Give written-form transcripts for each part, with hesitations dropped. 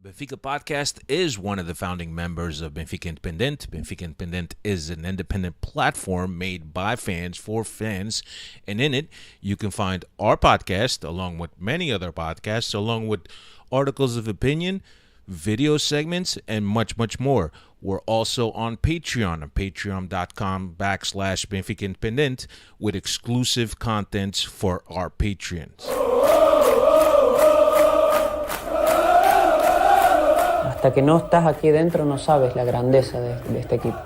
Benfica Podcast is one of the founding members of Benfica Independent. Benfica Independent is an independent platform made by fans for fans, and in it, you can find our podcast along with many other podcasts, along with articles of opinion, video segments, and much, much more. We're also on patreon.com/Benfica Independent with exclusive contents for our patrons. Hasta que no estás aquí dentro no sabes la grandeza de este equipo.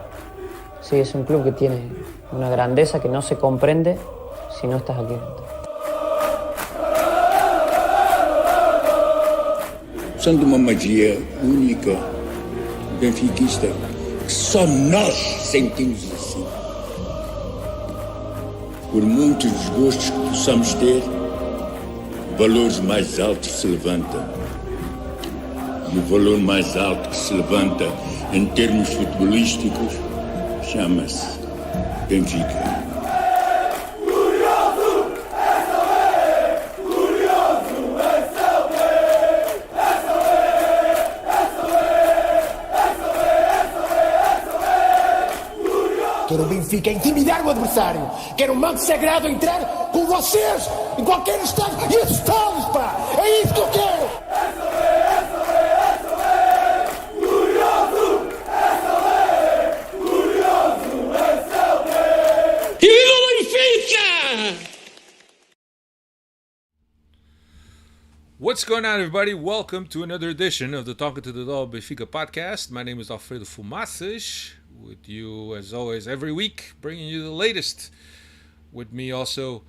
Sí, es un club que tiene una grandeza que no se comprende si no estás aquí dentro. São de uma magia única, benfiquista, que só nós sentimos assim. Por muitos desgostos que possamos ter, valores mais altos se levantam. E o valor mais alto que se levanta em termos futebolísticos chama-se Benfica. Quero o Benfica intimidar o adversário. Quero o manto sagrado entrar com vocês em qualquer estádio e assustá-los, pá! É isso que eu quero! What's going on, everybody? Welcome to another edition of the Talking to the Dog Benfica Podcast. My name is Alfredo Fumaças, with you as always every week, bringing you the latest. With me also,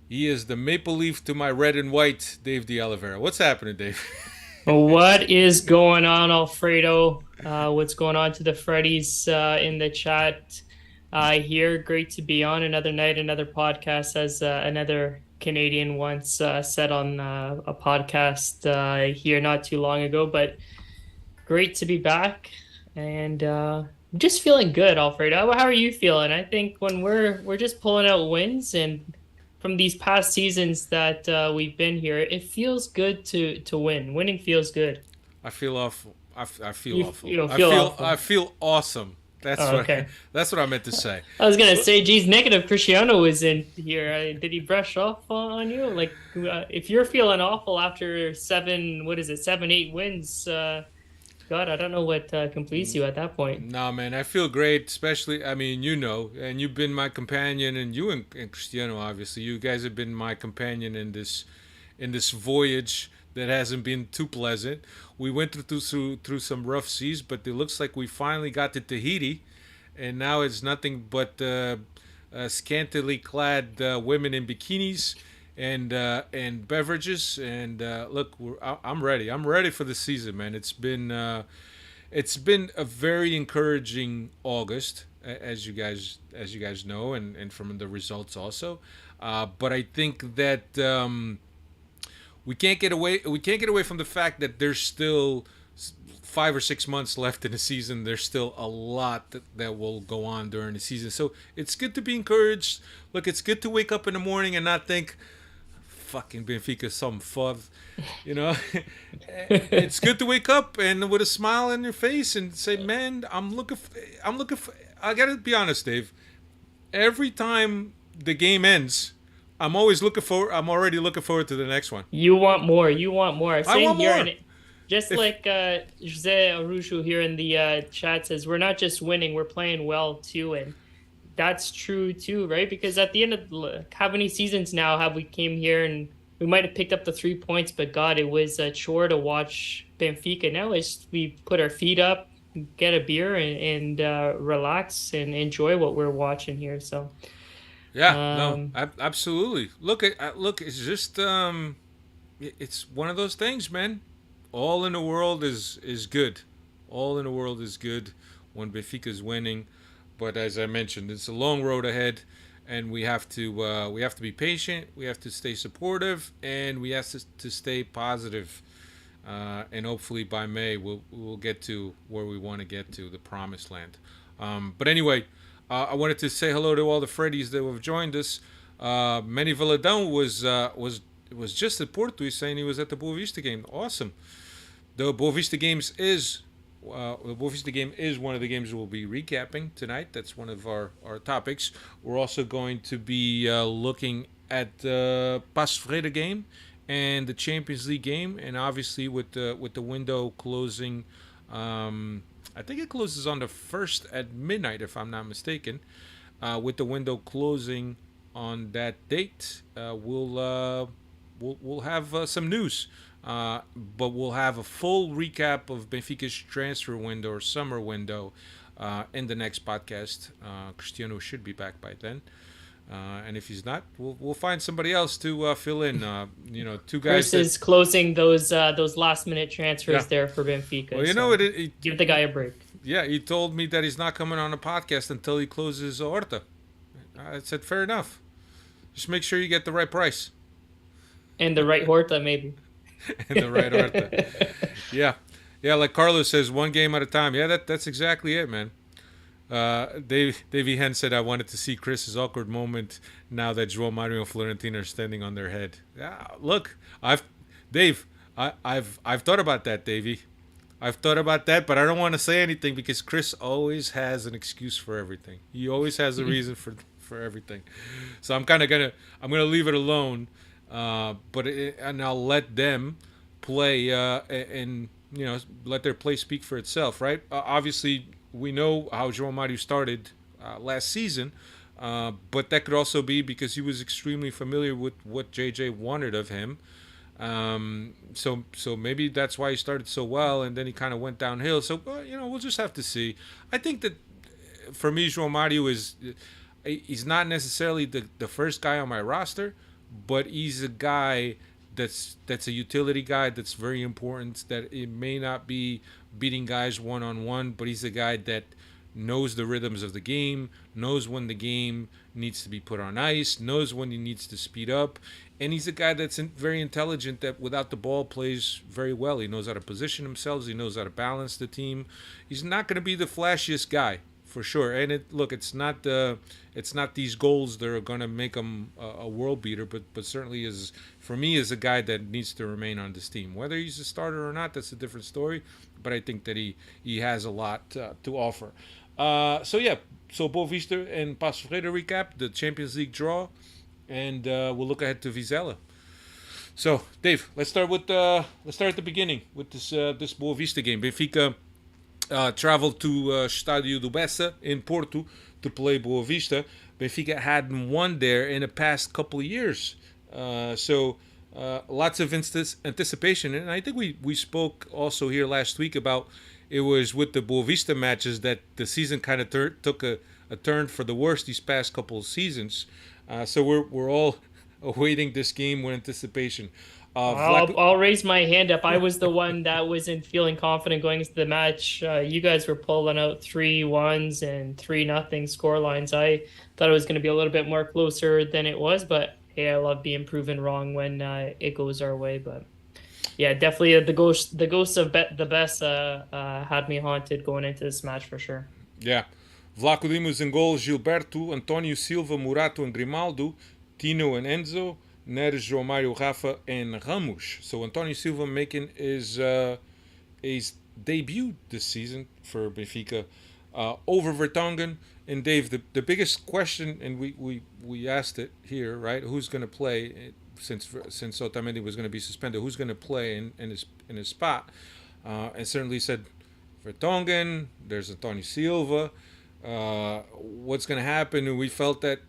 he is the maple leaf to my red and white, Dave de Oliveira. What's happening, Dave? What is going on, Alfredo? What's going on to the Freddies in the chat here? Great to be on another night, another podcast, as another Canadian once said on a podcast here not too long ago. But great to be back, and just feeling good, Alfredo. How are you feeling? I think when we're just pulling out wins, and from these past seasons that we've been here, it feels good to win. Winning feels good. I feel awful. I feel awful. Awful. I feel awesome. That's what I meant to say. I was gonna say, geez, negative Cristiano was in here. Did he brush off on you? Like, if you're feeling awful after 7-8 wins, God, I don't know what completes you at that point. No, man, I feel great. Especially, I mean, and you've been my companion, and you and Cristiano, obviously, you guys have been my companion in this voyage that hasn't been too pleasant. We went through some rough seas, but it looks like we finally got to Tahiti, and now it's nothing but scantily clad women in bikinis and beverages. And look, I'm ready. I'm ready for the season, man. It's been a very encouraging August, as you guys know, and from the results also. But I think that we can't get away from the fact that there's still 5 or 6 months left in the season. There's still a lot that will go on during the season. So it's good to be encouraged. Look, it's good to wake up in the morning and not think, fucking Benfica, some fud. It's good to wake up and with a smile on your face and say, man, I'm looking for, I gotta be honest, Dave. Every time the game ends, I'm already looking forward to the next one. You want more. Same I want here. more. And like Jose Arushu here in the chat says, we're not just winning, we're playing well too. And that's true too, right? Because at the end of how many seasons now have we came here and we might have picked up the 3 points, but God, it was a chore to watch Benfica. Now we put our feet up, get a beer and relax and enjoy what we're watching here. So yeah, absolutely. Look, it's just it's one of those things, man. All in the world is good. All in the world is good when Benfica is winning. But as I mentioned, it's a long road ahead, and we have to be patient. We have to stay supportive, and we have to stay positive. And hopefully by May we'll get to where we want to get to, the promised land. But anyway. I wanted to say hello to all the Freddies that have joined us. Manny Valadão was just at Porto. He's saying he was at the Boa Vista game. Awesome. the Boavista games is the Boavista game is one of the games we'll be recapping tonight. That's one of our topics. We're also going to be looking at the Paços Ferreira game and the Champions League game, and obviously with the window closing, I think it closes on the 1st at midnight, if I'm not mistaken. With the window closing on that date, we'll have some news. But we'll have a full recap of Benfica's transfer window or summer window in the next podcast. Cristiano should be back by then. And if he's not, we'll find somebody else to fill in. Two guys. Chris is closing those last minute transfers there for Benfica. Well, give the guy a break. Yeah, he told me that he's not coming on the podcast until he closes Horta. I said, fair enough. Just make sure you get the right price. And the right Horta, maybe. And the right Horta. Yeah, like Carlos says, one game at a time. Yeah, that's exactly it, man. Davey Hen said, I wanted to see Chris's awkward moment now that João Mario and Florentino are standing on their head. Yeah, look, I've thought about that, Davey. I've thought about that, but I don't want to say anything because Chris always has an excuse for everything. He always has a reason for everything. So I'm gonna leave it alone. And I'll let them play and let their play speak for itself, right? Obviously, we know how João Mario started last season, but that could also be because he was extremely familiar with what JJ wanted of him. So maybe that's why he started so well, and then he kind of went downhill. So we'll just have to see. I think that for me, João Mario he's not necessarily the first guy on my roster, but he's a guy that's a utility guy that's very important. That it may not be beating guys one-on-one, but he's a guy that knows the rhythms of the game, knows when the game needs to be put on ice, knows when he needs to speed up, and he's a guy that's very intelligent, that without the ball plays very well. He knows how to position himself. He knows how to balance the team. He's not going to be the flashiest guy, for sure. And it's not these goals that are going to make him a world beater, but certainly for me is a guy that needs to remain on this team. Whether he's a starter or not, that's a different story. But I think that he has a lot to offer. So Boavista and Paços Ferreira recap, the Champions League draw, and we'll look ahead to Vizela. So Dave, let's start at the beginning with this Boavista game. Benfica traveled to Estádio do Bessa in Porto to play Boavista. Benfica hadn't won there in the past couple of years. So lots of anticipation. And I think we spoke also here last week about it was with the Boavista matches that the season kind of took a turn for the worse these past couple of seasons. So we're all awaiting this game with anticipation. I'll raise my hand up. I was the one that wasn't feeling confident going into the match. You guys were pulling out 3-1s and 3-0 score lines. I thought it was going to be a little bit more closer than it was, but hey, I love being proven wrong when it goes our way. But yeah, definitely the ghost of the best had me haunted going into this match for sure. Yeah. Vlaco Dimos in goal, Gilberto, Antonio Silva, Murato, and Grimaldo, Tino and Enzo, Neres, João Mario, Rafa, and Ramos. So Antonio Silva making his debut this season for Benfica over Vertonghen. And Dave, the biggest question, and we asked it here, right? Who's going to play since Otamendi was going to be suspended? Who's going to play in his spot? And certainly said Vertonghen. There's Antonio Silva. What's going to happen? And we felt that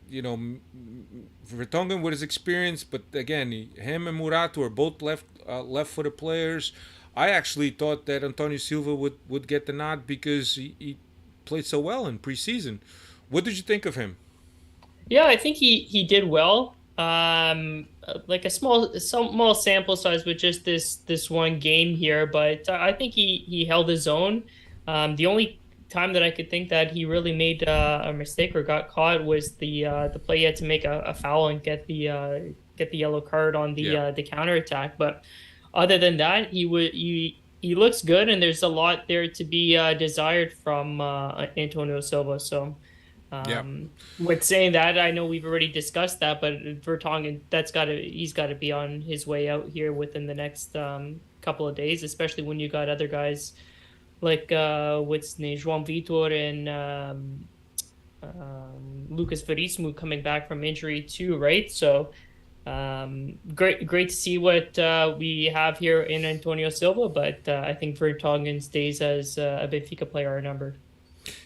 Vertonghen with his experience, but again, him and Murato are both left-footed players. I actually thought that Antonio Silva would get the nod because he played so well in preseason. What did you think of him? Yeah, I think he did well. Like a small sample size with just this one game here, but I think he held his own. The only time that I could think that he really made a mistake or got caught was the play he had to make a foul and get the yellow card on the counterattack. But other than that, he looks good, and there's a lot there to be desired from Antonio Silva. So with saying that, I know we've already discussed that, but Vertonghen, he's got to be on his way out here within the next couple of days, especially when you got other guys like what's his name, João Vitor and Lucas Verismo coming back from injury too, right? So great to see what we have here in Antonio Silva, but I think Vertonghen stays as a Benfica player our number.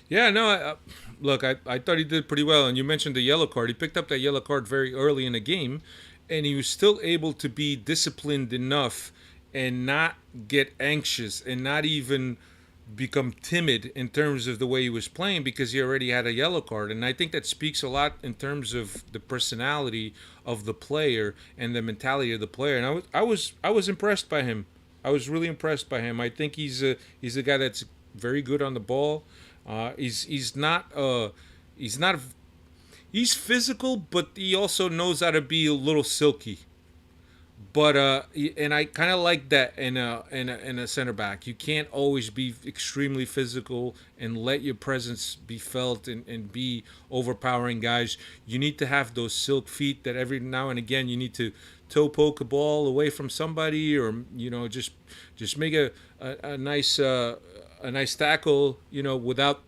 Yeah, no, look, I thought he did pretty well. And you mentioned the yellow card. He picked up that yellow card very early in the game, and he was still able to be disciplined enough and not get anxious and not even become timid in terms of the way he was playing because he already had a yellow card. And I think that speaks a lot in terms of the personality of the player and the mentality of the player. And I was impressed by him. I was really impressed by him. I think he's a guy that's very good on the ball. He's physical, but he also knows how to be a little silky. But and I kind of like that in a center back. You can't always be extremely physical and let your presence be felt and be overpowering guys. You need to have those silk feet that every now and again you need to toe poke a ball away from somebody, or just make a nice tackle, without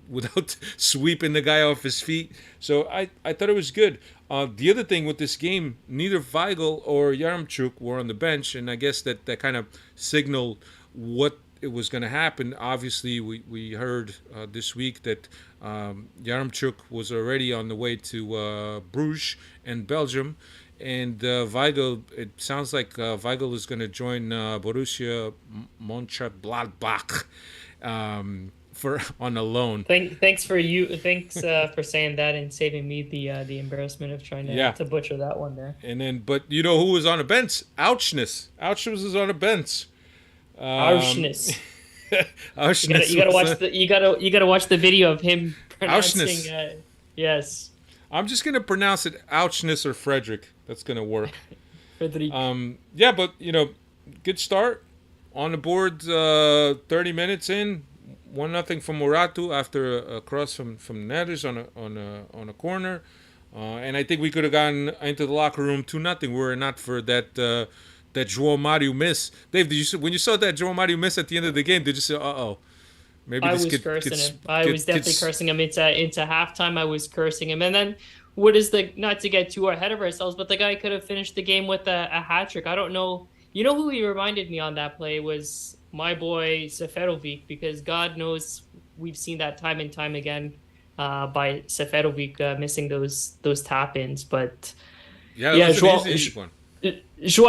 sweeping the guy off his feet. So I thought it was good. The other thing with this game, neither Weigl or Yaremchuk were on the bench, and I guess that kind of signaled what it was going to happen. Obviously, we heard this week that Yaremchuk was already on the way to Bruges and Belgium, and Weigl, it sounds like Weigl is going to join Borussia Mönchengladbach on a loan. Thanks for saying that and saving me the embarrassment of trying to butcher that one there. And then, but you know who was on a bench? Ouchness was on a bench. Ouchness. Ouchness. You gotta watch the video of him pronouncing. Yes. I'm just gonna pronounce it Ouchness or Frederick. That's gonna work. Frederick. Yeah, but good start on the board. 30 minutes in. 1-0 from Moratu after a cross from Neres on a corner, and I think we could have gotten into the locker room 2-0 were it not for that João Mario miss. Dave, when you saw that João Mario miss at the end of the game, did you say, "Uh-oh"? Maybe I was cursing him. I was definitely cursing him into halftime. I was cursing him, and then not to get too ahead of ourselves, but the guy could have finished the game with a hat trick. I don't know. You know who he reminded me on that play was my boy Seferovic, because God knows we've seen that time and time again by Seferovic missing those tap-ins. But João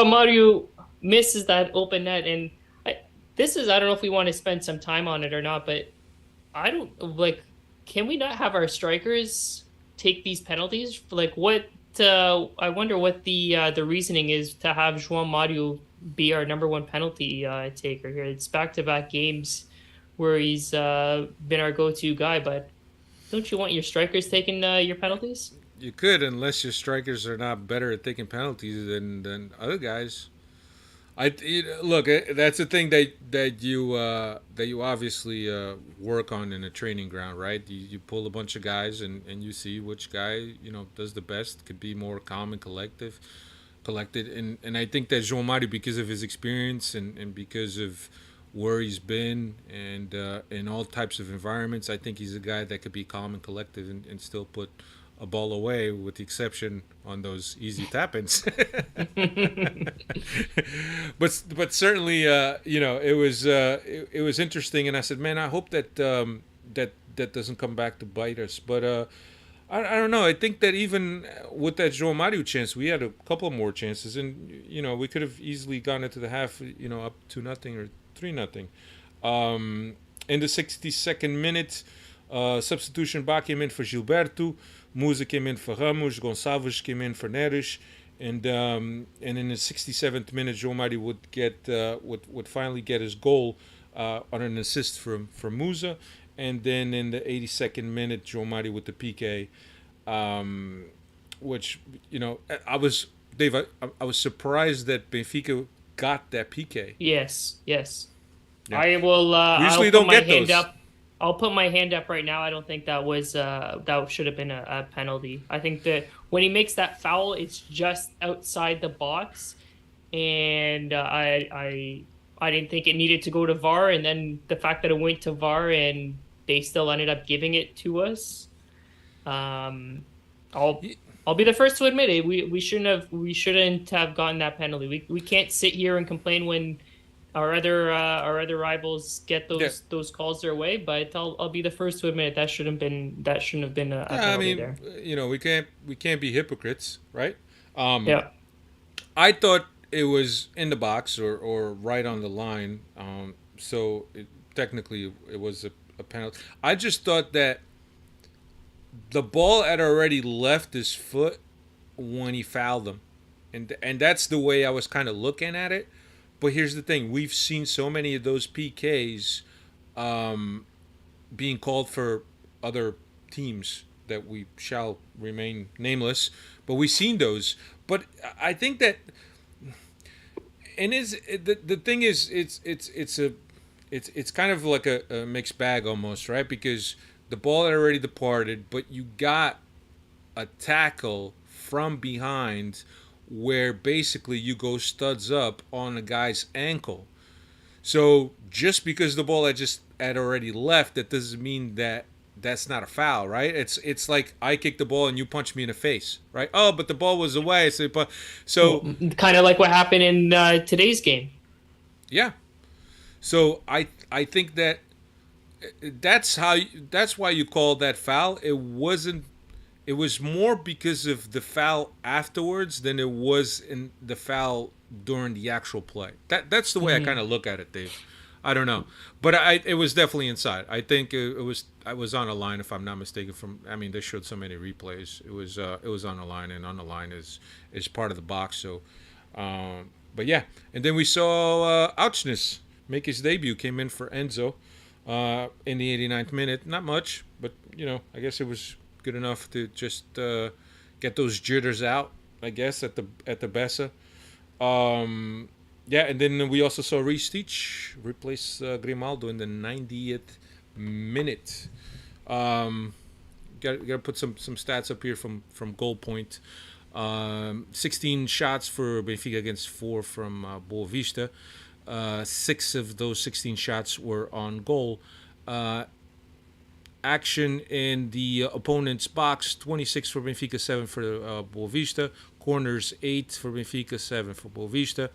Mario misses that open net, and I don't know if we want to spend some time on it or not, but can we not have our strikers take these penalties? I wonder what the reasoning is to have João Mario be our number one penalty taker here. It's back-to-back games where he's been our go-to guy, but don't you want your strikers taking your penalties? You could, unless your strikers are not better at taking penalties than other guys. Look, that's the thing that you obviously work on in a training ground, right? You pull a bunch of guys and you see which guy does the best, could be more calm and collected, and I think that João Mario, because of his experience and because of where he's been and in all types of environments, I think he's a guy that could be calm and collected and still put a ball away, with the exception on those easy tap-ins. but certainly it was interesting, and I said, man, I hope that that doesn't come back to bite us. But I don't know. I think that even with that João Mario chance, we had a couple more chances, and we could have easily gone into the half, up 2-0 or 3-0. In the 62nd minute, substitution, Bach came in for Gilberto, Musa came in for Ramos, Gonçalves came in for Neres, and in the 67th minute, João Mario would finally get his goal on an assist from Musa. And then in the 82nd minute, João Mario with the PK, which, I was surprised that Benfica got that PK. Yes. Yeah. I will. Usually don't get those. I'll put my hand up right now. I don't think that was that should have been a penalty. I think that when he makes that foul, it's just outside the box, and I I didn't think it needed to go to VAR, and then the fact that it went to VAR and they still ended up giving it to us. Um, I'll be the first to admit it. We shouldn't have gotten that penalty. We can't sit here and complain when our other rivals get Yeah. those calls their way. But I'll be the first to admit it. That shouldn't have been a Yeah, I penalty mean, there. we can't be hypocrites, right? Yeah. I thought it was in the box or right on the line. So technically it was a penalty. I just thought that the ball had already left his foot when he fouled him, and that's the way I was kind of looking at it. But here's the thing: we've seen so many of those PKs being called for other teams that we shall remain nameless, but we've seen those. But I think that, and the thing is, it's kind of like a mixed bag almost, right? Because the ball had already departed, but you got a tackle from behind where basically you go studs up on a guy's ankle. So just because the ball had already left, that doesn't mean that that's not a foul, right? It's like I kick the ball and you punch me in the face, right? Oh, but the ball was away. So Kind of like what happened in today's game. yeah. So I think that that's why you call that foul. It wasn't. It was more because of the foul afterwards than it was in the foul during the actual play. That's the way I kind of look at it, Dave. I don't know, but it was definitely inside. I think I was on a line if I'm not mistaken. They showed so many replays. It was on the line, and on the line is part of the box. So, but yeah, and then we saw Ouchness make his debut. Came in for Enzo in the 89th minute. Not much, but I guess it was good enough to just get those jitters out, I guess, at the Bessa. Yeah, and then we also saw Ristich replace Grimaldo in the 90th minute. Got to put some stats up here from goal point. 16 shots for Benfica against 4 from Boavista. 6 of those 16 shots were on goal. Action in the opponent's box: 26 for Benfica, 7 for Boavista. Corners: 8 for Benfica, 7 for Boavista.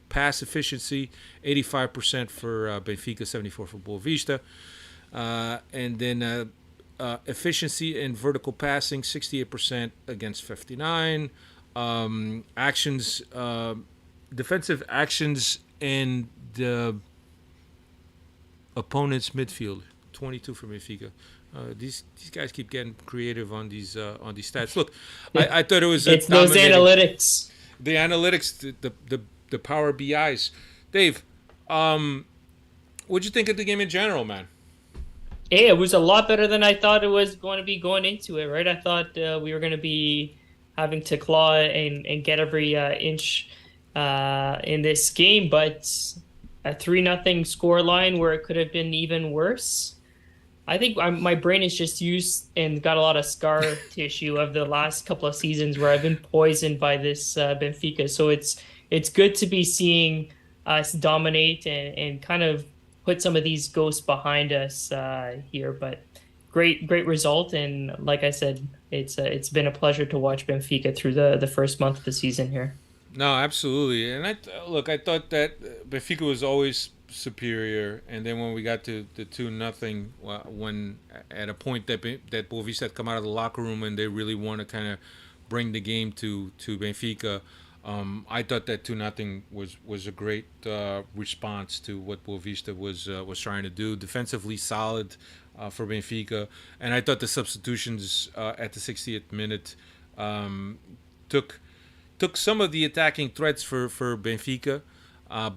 Pass efficiency: 85% for Benfica, 74 for Boavista. And then efficiency in vertical passing: 68% against 59. Actions, defensive actions in the opponent's midfield: 22 for Benfica. These guys keep getting creative on these stats. Look, I thought it was it's those analytics. The analytics, the Power BIs. Dave, what'd you think of the game in general, man? Hey, it was a lot better than I thought it was going to be going into it. Right, I thought we were going to be having to claw and get every inch in this game, but a 3-0 scoreline where it could have been even worse. I think my brain is just used and got a lot of scar tissue of the last couple of seasons where I've been poisoned by this Benfica. So it's good to be seeing us dominate and kind of put some of these ghosts behind us here. But great result, and like I said, it's been a pleasure to watch Benfica through the first month of the season here. No, absolutely. And I thought that Benfica was always superior, and then when we got to the 2-0, when at a point that Boavista had come out of the locker room and they really want to kind of bring the game to Benfica, I thought that 2-0 was a great response to what Boavista was trying to do. Defensively solid for Benfica, and I thought the substitutions at the 60th minute took some of the attacking threats for Benfica.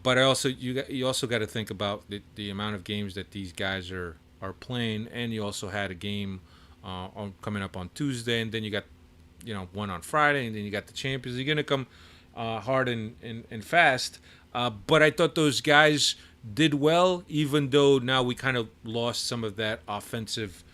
But you also got to think about the amount of games that these guys are playing, and you also had a game coming up on Tuesday, and then you got one on Friday, and then you got the Champions. You're gonna come hard and fast. But I thought those guys did well, even though now we kind of lost some of that offensive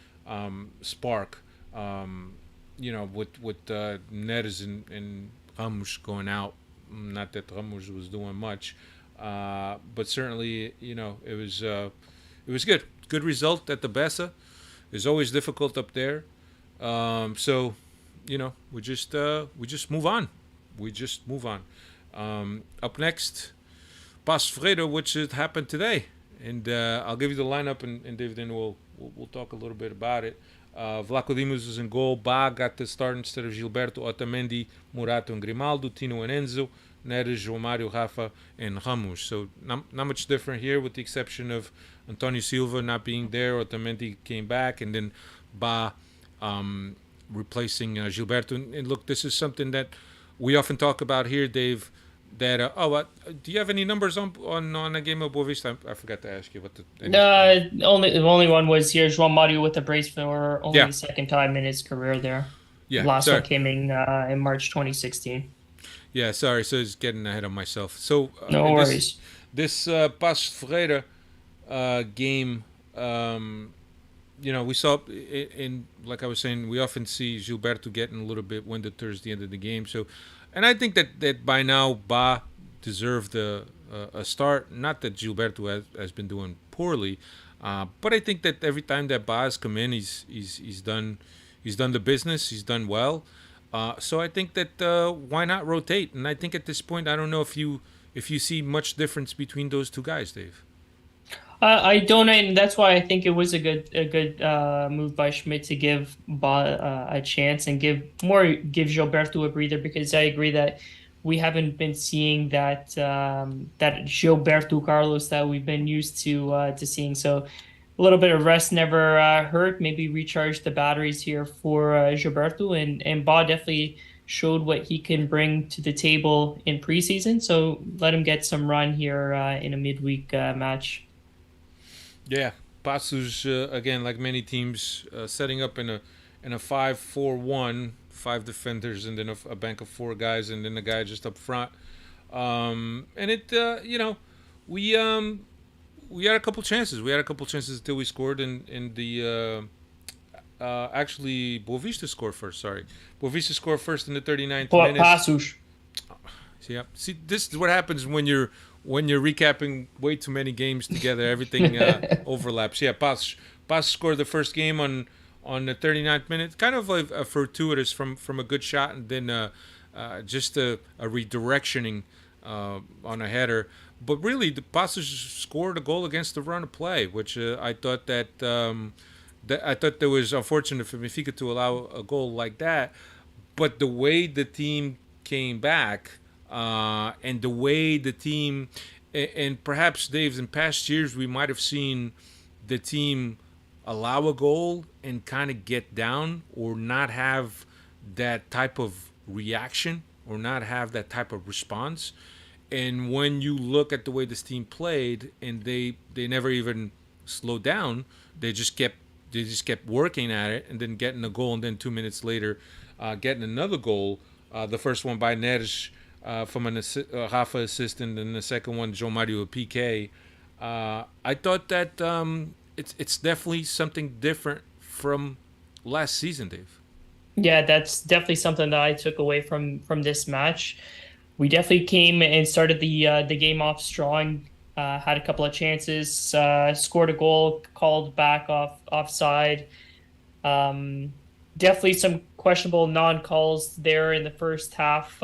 spark. With Neres and Ramos going out. Not that Ramos was doing much. But certainly, it was good. Good result at the Bessa. It's always difficult up there. So, we just move on. We just move on. Up next, Paços Ferreira, which happened today, and I'll give you the lineup, and David, then we'll talk a little bit about it. Vlaco Dimos is in goal. Ba got the start instead of Gilberto, Otamendi, Murato, and Grimaldo, Tino and Enzo, Neres, Romário, Rafa, and Ramos. So not much different here, with the exception of Antonio Silva not being there. Otamendi came back, and then Ba replacing Gilberto. And look, this is something that we often talk about here, Dave. That do you have any numbers on a game of Boavista? I forgot to ask you what the only one was here. João Mario with the brace for only the second time in his career there. Yeah, last one came in March 2016. Yeah, sorry. So it's getting ahead of myself. So no worries. This Paços Ferreira game, we saw in, like I was saying, we often see Gilberto getting a little bit winded towards the end of the game. So, and I think that by now Ba deserved a start. Not that Gilberto has been doing poorly, but I think that every time that Ba has come in, he's done the business. He's done well. So I think that why not rotate? And I think at this point, I don't know if you see much difference between those two guys, Dave. I don't, and that's why I think it was a good move by Schmidt to give Ba a chance and give Gilberto a breather, because I agree that we haven't been seeing that Gilberto Carlos that we've been used to seeing. So a little bit of rest never hurt. Maybe recharge the batteries here for Gilberto, and Ba definitely showed what he can bring to the table in preseason. So let him get some run here in a midweek match. Yeah, Paços again, like many teams, setting up in a 5-4-1, 5 defenders, and then a bank of 4 guys, and then a guy just up front. And it, we had a couple chances. We had a couple chances until we scored in the. Actually, Boavista scored first. Sorry, Boavista scored first in the 39th minute. Paços. Yeah. See, this is what happens when you're recapping way too many games together. Everything overlaps. Yeah, Paços scored the first game on the 39th minute. Kind of like a fortuitous from a good shot, and then just a redirectioning on a header. But really, the Paços scored a goal against the run of play, which I thought that was unfortunate for Benfica to allow a goal like that. But the way the team came back, and the way the team, and perhaps, Dave, in past years we might have seen the team allow a goal and kind of get down, or not have that type of reaction, or not have that type of response. And when you look at the way this team played, and they never even slowed down, they just kept working at it, and then getting a goal, and then 2 minutes later getting another goal. The first one by Neres from a Rafa assist, and then the second one, João Mario PK. I thought that it's definitely something different from last season, Dave. Yeah, that's definitely something that I took away from this match. We definitely came and started the game off strong. Had a couple of chances, scored a goal, called back offside. Definitely some questionable non-calls there in the first half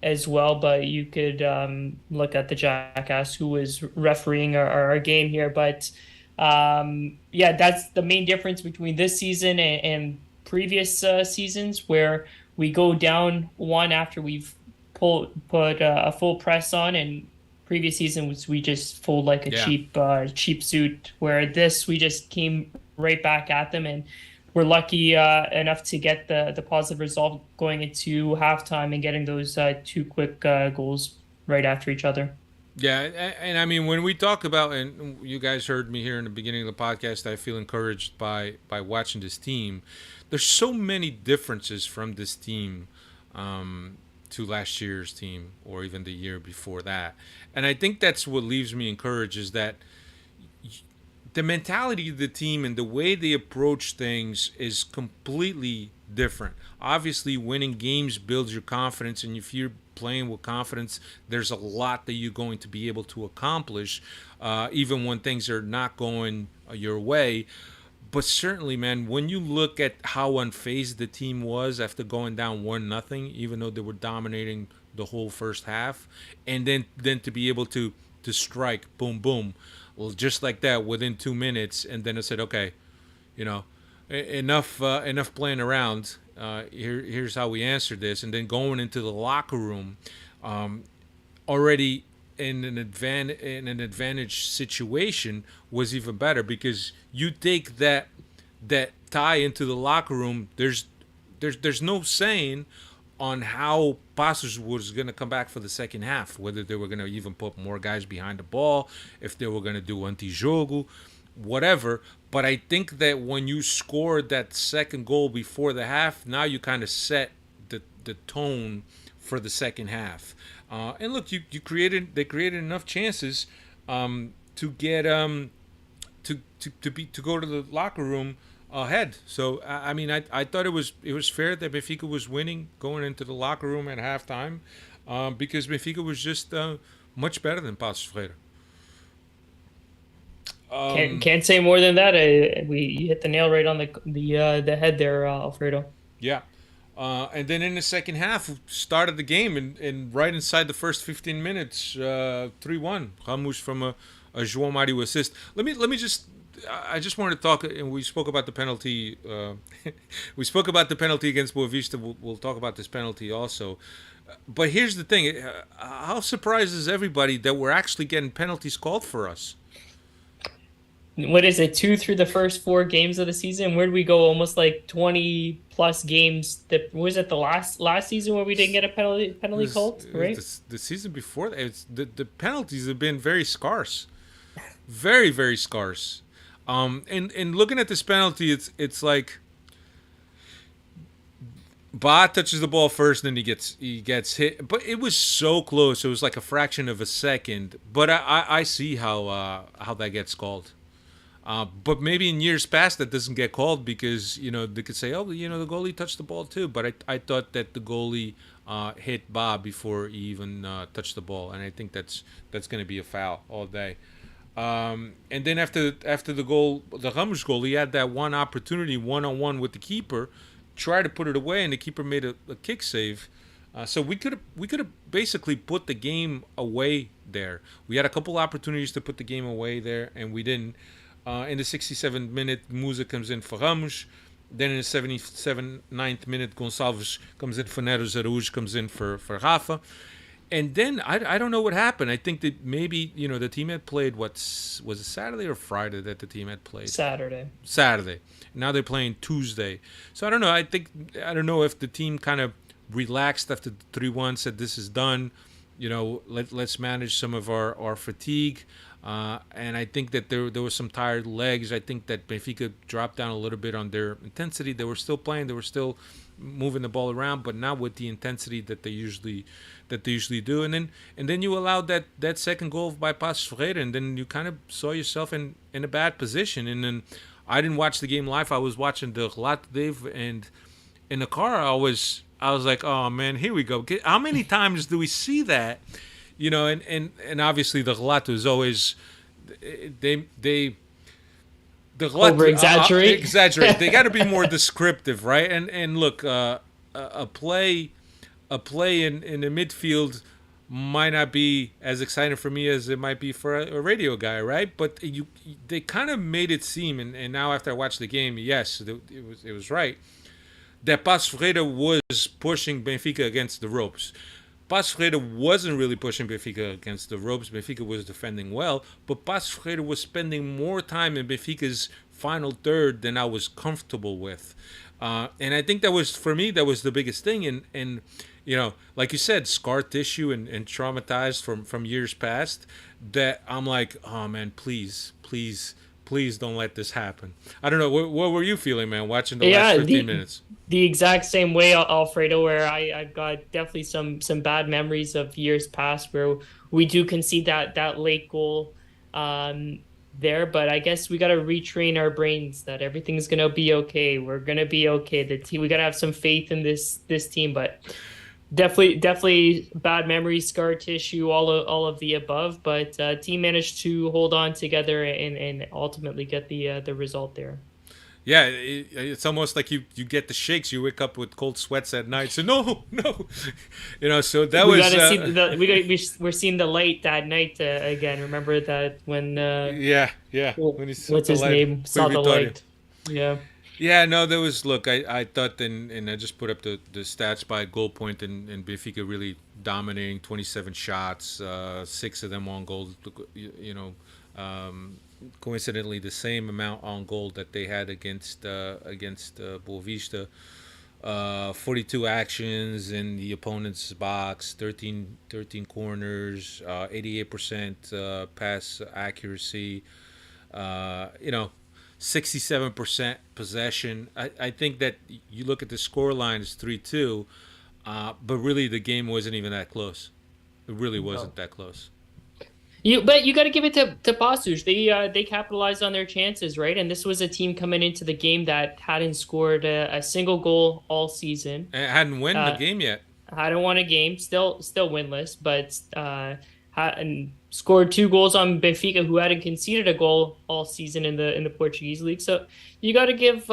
as well, but you could look at the jackass who was refereeing our game here. But that's the main difference between this season and previous seasons, where we go down one after we've put a full press on, and previous season was we just fold like a cheap suit, where this we just came right back at them, and we're lucky enough to get the positive result going into halftime and getting those 2 quick goals right after each other. Yeah, and I mean, when we talk about, and you guys heard me here in the beginning of the podcast, I feel encouraged by watching this team. There's so many differences from this team to last year's team, or even the year before that. And I think that's what leaves me encouraged, is that the mentality of the team and the way they approach things is completely different. Obviously, winning games builds your confidence, and if you're playing with confidence. There's a lot that you're going to be able to accomplish, even when things are not going your way. But certainly, man, when you look at how unfazed the team was after going down 1-0, even though they were dominating the whole first half, and then to be able to strike, boom, boom, well, just like that within 2 minutes, and then I said, okay, you know, enough playing around. Here's how we answer this, and then going into the locker room, already in an advantage situation was even better, because you take that tie into the locker room. There's no saying on how Passos was going to come back for the second half, whether they were going to even put more guys behind the ball, if they were going to do anti-jogo, whatever. But I think that when you scored that second goal before the half, now you kind of set the tone for the second half. And look, they created enough chances to get to go to the locker room ahead. So I mean, I thought it was fair that Benfica was winning going into the locker room at halftime, because Benfica was just much better than Passos Ferreira. Can't say more than that. You hit the nail right on the head there, Alfredo. Yeah. And then in the second half, started the game, and right inside the first 15 minutes, 3-1. Ramos from a João Mario assist. I just wanted to talk, and we spoke about the penalty. We spoke about the penalty against Boavista. We'll talk about this penalty also. But here's the thing: how surprised is everybody that we're actually getting penalties called for us? What is it, 2 through the first 4 games of the season? Where did we go? Almost like 20 plus games. Was it the last season where we didn't get a penalty called? Right. The season before, the penalties have been very scarce, very, very scarce. And looking at this penalty, it's like Ba touches the ball first, then he gets hit. But it was so close. It was like a fraction of a second. But I see how that gets called. But maybe in years past that doesn't get called, because they could say, oh, the goalie touched the ball too. But I thought that the goalie hit Ba before he even touched the ball, and I think that's going to be a foul all day. And then after the goal, the Ramos goal, he had that one opportunity 1-on-1 with the keeper, tried to put it away, and the keeper made a kick save. So we could have basically put the game away there. We had a couple opportunities to put the game away there, and we didn't. In the 67th minute, Musa comes in for Ramos. Then in the 79th minute, Gonçalves comes in for Neres, Araújo comes in for Rafa. And then I don't know what happened. I think that maybe the team had played, was it Saturday or Friday that the team had played? Saturday. Now they're playing Tuesday. So I don't know. I don't know if the team kind of relaxed after the 3-1, said this is done. Let's manage some of our fatigue. And I think that there was some tired legs. I think that Benfica dropped down a little bit on their intensity. They were still playing. They were still moving the ball around, but not with the intensity that they usually do. And then you allowed that second goal by Passos Ferreira, and then you kind of saw yourself in a bad position. And then I didn't watch the game live. I was watching the relato, Dave, and in the car I was like, oh man, here we go. How many times do we see that? And obviously the relato is always they over exaggerate. They got to be more descriptive, right? And look, a play in the midfield might not be as exciting for me as it might be for a radio guy, right? But they kind of made it seem, and now after I watched the game, yes, it was right, that Passos Ferreira was pushing Benfica against the ropes. Passos Ferreira wasn't really pushing Benfica against the ropes. Benfica was defending well, but Passos Ferreira was spending more time in Benfica's final third than I was comfortable with. And I think that was, for me, that was the biggest thing. And like you said, scar tissue and traumatized from years past, that I'm like, oh man, please don't let this happen. I don't know. What were you feeling, man, watching the last 15 minutes? The exact same way, Alfredo, where I've got definitely some bad memories of years past where we do concede that late goal there. But I guess we got to retrain our brains that everything's going to be okay. We're going to be okay. The team, we got to have some faith in this team. But definitely bad memory, scar tissue, all of the above. But team managed to hold on together and ultimately get the result there. Yeah, it's almost like you get the shakes. You wake up with cold sweats at night. So no, no, So that We was gotta see we're seeing the light that night again. Remember that when yeah. When he saw what's the his light, name saw the Vitória. light. Yeah. Yeah, no, there was. Look, I thought, and I just put up the stats by goal point, and Benfica really dominating, 27 shots, 6 of them on goal. Coincidentally, the same amount on goal that they had against Boavista. 42 actions in the opponent's box, 13 corners, 88% pass accuracy. You know, 67% possession. I think that you look at the score line, it's 3-2, but really the game wasn't even that close. It really wasn't that close. But you got to give it to Pasus. They capitalized on their chances, right? And this was a team coming into the game that hadn't scored a single goal all season. And hadn't won the game yet. Hadn't won a game, still winless, but and scored 2 goals on Benfica, who hadn't conceded a goal all season in the Portuguese league. So you got to give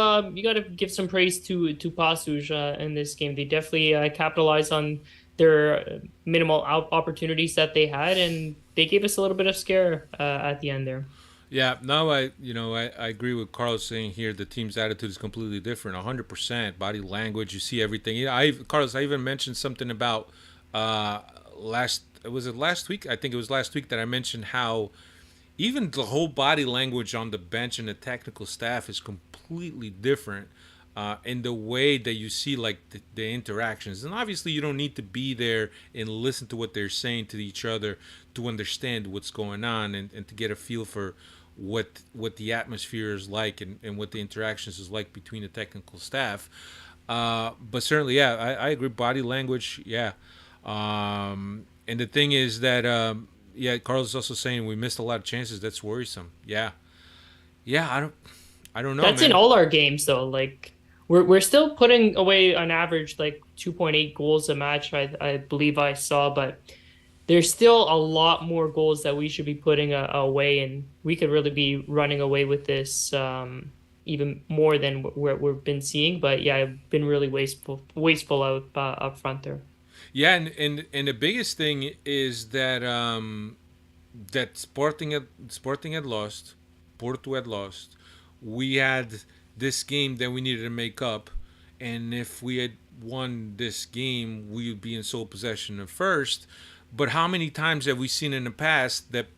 some praise to Pasus in this game. They definitely capitalized on their minimal opportunities that they had, and they gave us a little bit of scare at the end there. Yeah, no, I agree with Carlos saying here the team's attitude is completely different. 100% body language, you see everything. Carlos, I even mentioned something about last week? I think it was last week that I mentioned how even the whole body language on the bench and the technical staff is completely different. In the way that you see like the interactions. And obviously you don't need to be there and listen to what they're saying to each other to understand what's going on and to get a feel for what the atmosphere is like and what the interactions is like between the technical staff. But certainly, yeah, I agree. Body language, yeah. And the thing is that, Carlos is also saying we missed a lot of chances. That's worrisome. Yeah. Yeah, I don't know. That's man. in all our games though. Like we're still putting away on average like 2.8 goals a match. I believe I saw, but there's still a lot more goals that we should be putting away, and we could really be running away with this even more than what we've been seeing. But yeah, I've been really wasteful up front there. Yeah, and the biggest thing is that that Sporting had lost, Porto had lost. We had this game that we needed to make up, and if we had won this game, we would be in sole possession of first. But how many times have we seen in the past that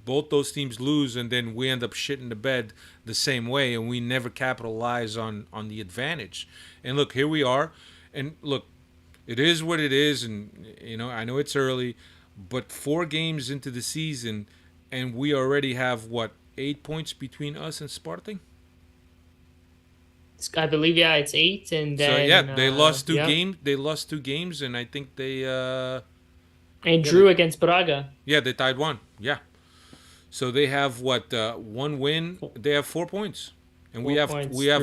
both those teams lose and then we end up shitting the bed the same way, and we never capitalize on the advantage? And look, here we are, and look, it is what it is, and I know it's early, but 4 games into the season, and we already have 8 points between us and Sporting. I believe it's 8, and then they lost 2 games. They lost 2 games, and I think they and drew against Braga. Yeah, they tied 1. Yeah, so they have 1 win. They have 4 points, and we have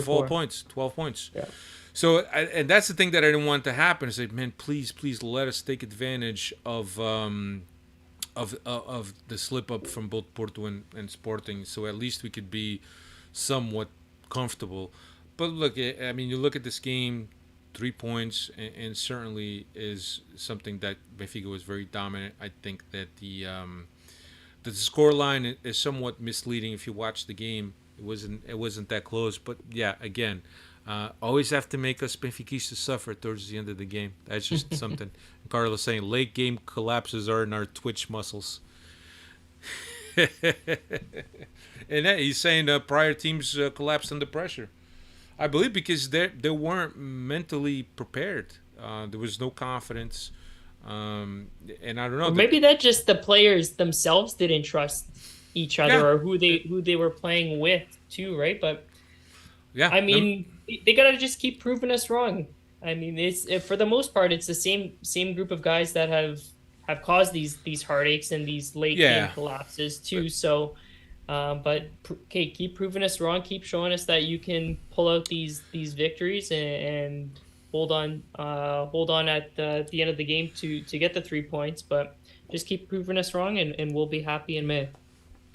all points, 12 points. Yeah. So and that's the thing that I didn't want to happen. Is like, man, please let us take advantage of the slip up from both Porto and Sporting, so at least we could be somewhat comfortable. But look, I mean, you look at this game, 3 points, and certainly is something that Benfica was very dominant. I think that the score line is somewhat misleading if you watch the game. It wasn't that close, but yeah, again, always have to make us Benfiquistas suffer towards the end of the game. That's just something. Carlos saying late game collapses are in our twitch muscles. And he's saying prior teams collapsed under pressure. I believe because they weren't mentally prepared. There was no confidence, and I don't know. Or maybe that just the players themselves didn't trust each other or who they were playing with too, right? But yeah, I mean, they gotta just keep proving us wrong. I mean, it's for the most part, it's the same group of guys that have caused these heartaches and these late game collapses too. So. But keep proving us wrong. Keep showing us that you can pull out these victories, and hold on at the end of the game to get the 3 points. But just keep proving us wrong, and we'll be happy in May.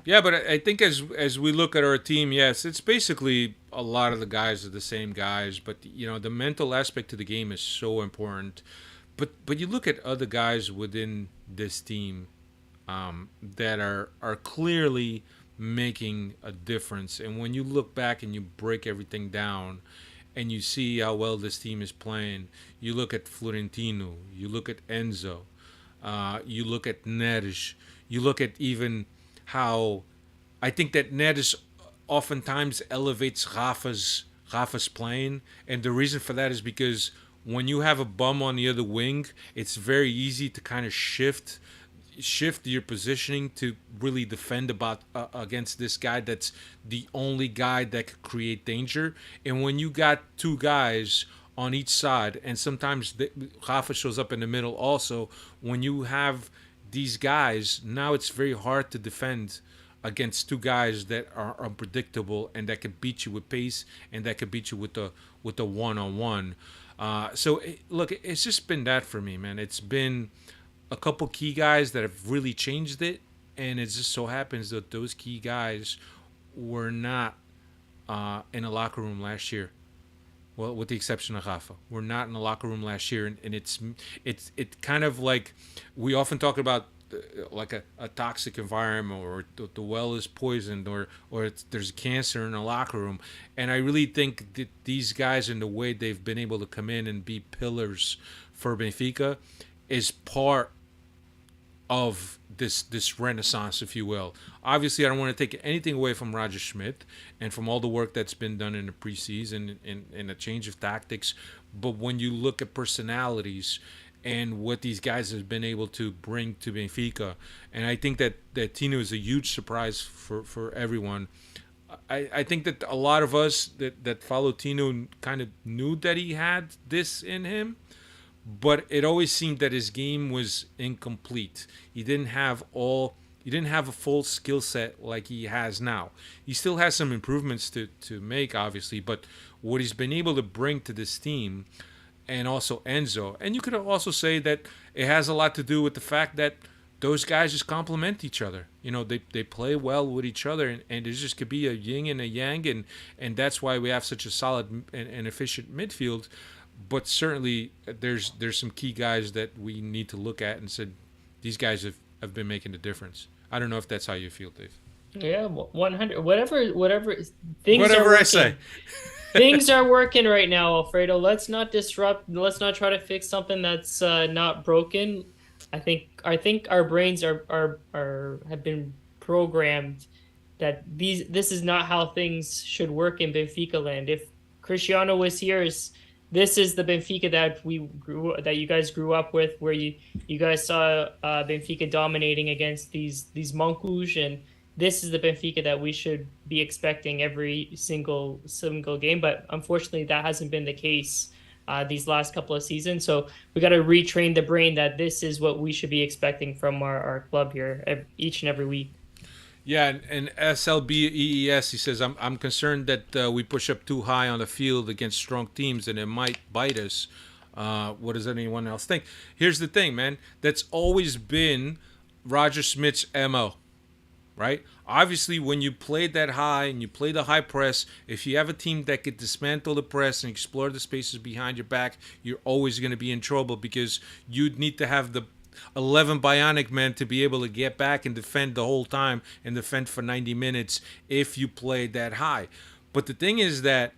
Yeah, but I think as we look at our team, yes, it's basically a lot of the guys are the same guys, but the mental aspect to the game is so important. But you look at other guys within this team that are clearly making a difference, and when you look back and you break everything down, and you see how well this team is playing, you look at Florentino, you look at Enzo, you look at Neres, you look at even how I think that Neres oftentimes elevates Rafa's playing, and the reason for that is because when you have a bum on the other wing, it's very easy to kind of shift your positioning to really defend against this guy that's the only guy that could create danger. And when you got two guys on each side, and sometimes Rafa shows up in the middle also, when you have these guys, now it's very hard to defend against two guys that are unpredictable and that could beat you with pace and that could beat you with the one-on-one. Look, it's just been that for me, man. It's been a couple key guys that have really changed it, and it just so happens that those key guys were not in the locker room last year. Well, with the exception of Rafa, we're not in the locker room last year, and it's kind of like we often talk about like a toxic environment, or the well is poisoned, or there's cancer in the locker room. And I really think that these guys and the way they've been able to come in and be pillars for Benfica is part of this renaissance, if you will. Obviously, I don't want to take anything away from Roger Schmidt and from all the work that's been done in the preseason and a change of tactics. But when you look at personalities and what these guys have been able to bring to Benfica, and I think that Tino is a huge surprise for everyone. I think that a lot of us that follow Tino kind of knew that he had this in him, but it always seemed that his game was incomplete. He didn't have a full skill set like he has now. He still has some improvements to make, obviously, but what he's been able to bring to this team, and also Enzo, and you could also say that it has a lot to do with the fact that those guys just complement each other. They play well with each other, and there just could be a yin and a yang, and that's why we have such a solid and efficient midfield. But certainly there's some key guys that we need to look at and said these guys have been making a difference. I don't know if that's how you feel, Dave. Yeah, 100. Whatever things whatever are working. I say. Things are working right now, Alfredo. Let's not disrupt. Let's not try to fix something that's not broken. I think our brains are have been programmed that this is not how things should work in Benfica land. If Cristiano was here, this is the Benfica that you guys grew up with, where you guys saw Benfica dominating against these Monkus, and this is the Benfica that we should be expecting every single game. But unfortunately, that hasn't been the case these last couple of seasons. So we got to retrain the brain that this is what we should be expecting from our club here each and every week. Yeah, and SLBEES, he says, I'm concerned that we push up too high on the field against strong teams and it might bite us. What does anyone else think? Here's the thing, man. That's always been Roger Smith's MO, right? Obviously, when you play that high and you play the high press, if you have a team that could dismantle the press and explore the spaces behind your back, you're always going to be in trouble because you'd need to have the 11 bionic men to be able to get back and defend the whole time and defend for 90 minutes if you play that high. But the thing is that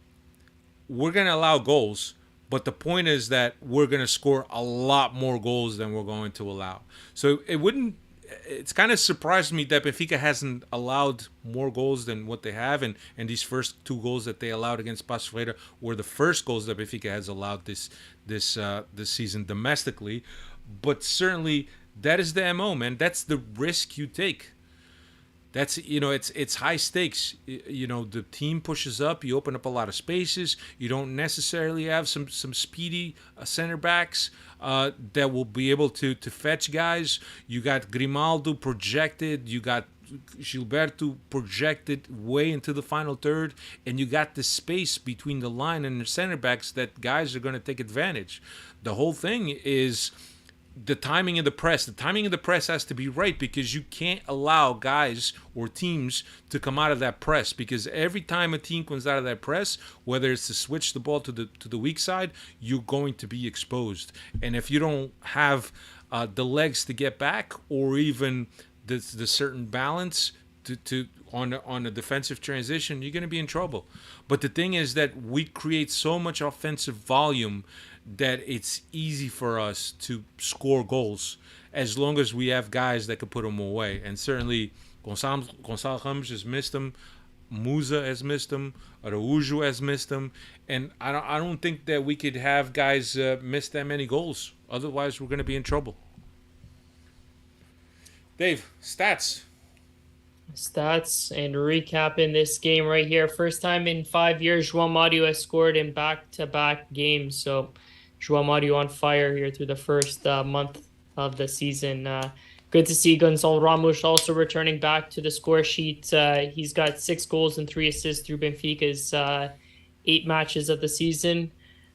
we're going to allow goals, but the point is that we're going to score a lot more goals than we're going to allow. So it's kind of surprised me that Benfica hasn't allowed more goals than what they have, and these first two goals that they allowed against Paços Ferreira were the first goals that Benfica has allowed this season domestically. But certainly that is the MO, man. That's the risk you take. That's, it's high stakes. The team pushes up. You open up a lot of spaces. You don't necessarily have some speedy center backs that will be able to fetch guys. You got Grimaldo projected. You got Gilberto projected way into the final third, and you got the space between the line and the center backs that guys are going to take advantage. The whole thing is the timing of the press. The timing of the press has to be right, because you can't allow guys or teams to come out of that press, because every time a team comes out of that press, whether it's to switch the ball to the weak side, you're going to be exposed. And if you don't have the legs to get back, or even the certain balance to on a defensive transition, you're going to be in trouble. But the thing is that we create so much offensive volume that it's easy for us to score goals as long as we have guys that can put them away. And certainly Gonçalo Ramos has missed them, Musa has missed them, Araújo has missed them, and I don't think that we could have guys miss that many goals. Otherwise, we're going to be in trouble. Dave, stats And recapping this game right here. First time in 5 years, João Mario has scored in back-to-back games. So João Mario on fire here through the first month of the season. Good to see Gonçalo Ramos also returning back to the score sheet. He's got 6 goals and 3 assists through Benfica's 8 matches of the season.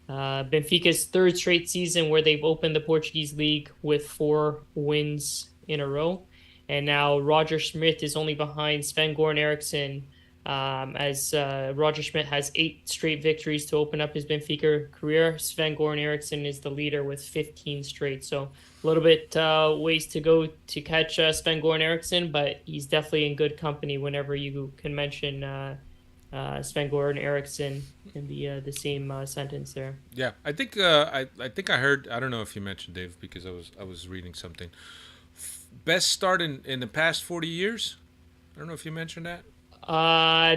Benfica's 3rd straight season where they've opened the Portuguese league with 4 wins in a row. And now Roger Schmidt is only behind Sven-Goran Eriksson, as Roger Schmidt has 8 straight victories to open up his Benfica career. Sven-Goran Eriksson is the leader with 15 straight. So a little bit ways to go to catch Sven-Goran Eriksson, but he's definitely in good company whenever you can mention Sven-Goran Eriksson in the same sentence there. Yeah, I think I heard. I don't know if you mentioned, Dave, because I was reading something. Best start in the past 40 years. I don't know if you mentioned that.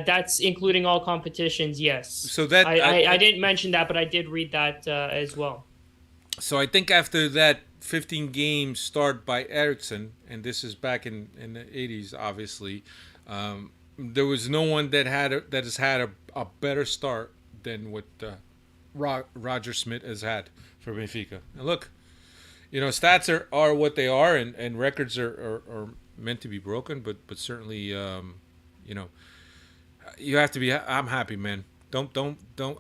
That's including all competitions, yes. So that I didn't mention that, but I did read that as well. So I think after that 15 game start by Eriksson, and this is back in the 80s, obviously, there was no one that has had a better start than what Roger Schmidt has had for Benfica. And look, stats are what they are, and records are meant to be broken, but certainly, you have to be. I'm happy, man. Don't.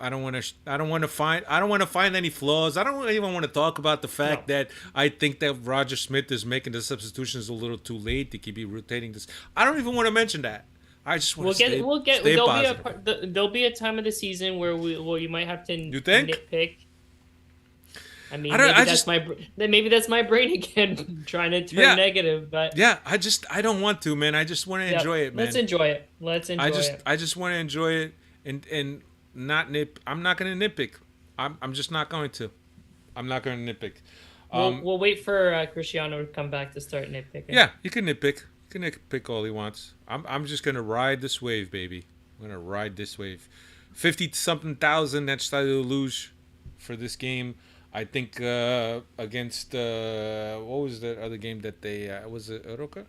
I don't want to find any flaws. I don't even want to talk about the fact that I think that Roger Schmidt is making the substitutions a little too late to keep rotating this. I don't even want to mention that. I just want to stay positive. There'll be a time of the season where you might have to nitpick. I mean, maybe that's my brain again, trying to turn negative. But yeah, I don't want to, man. I just want to enjoy it, man. Let's enjoy it. I just want to enjoy it and not nip. I'm not going to nitpick. I'm just not going to. I'm not going to nitpick. We'll wait for Cristiano to come back to start nitpicking. Yeah, you can nitpick. You can nitpick all he wants. I'm just going to ride this wave, baby. I'm going to ride this wave. 50-something thousand at Stadio Luz for this game. I think against what was the other game that they was it Roca?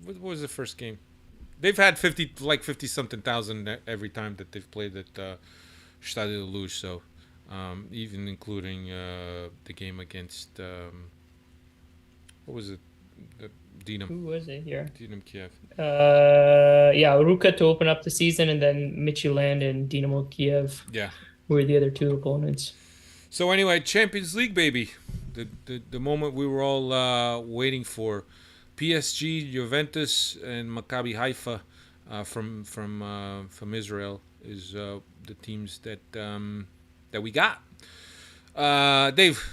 What was the first game? They've had 50-something thousand every time that they've played at Stadio Luz. So even including the game against what was it? Dinamo. Who was it here? Dinamo Kiev. Ruka to open up the season, and then Midtjylland and Dinamo Kiev. Yeah, were the other 2 opponents. So anyway, Champions League, baby, the moment we were all waiting for. PSG, Juventus, and Maccabi Haifa from Israel is the teams that we got. Dave,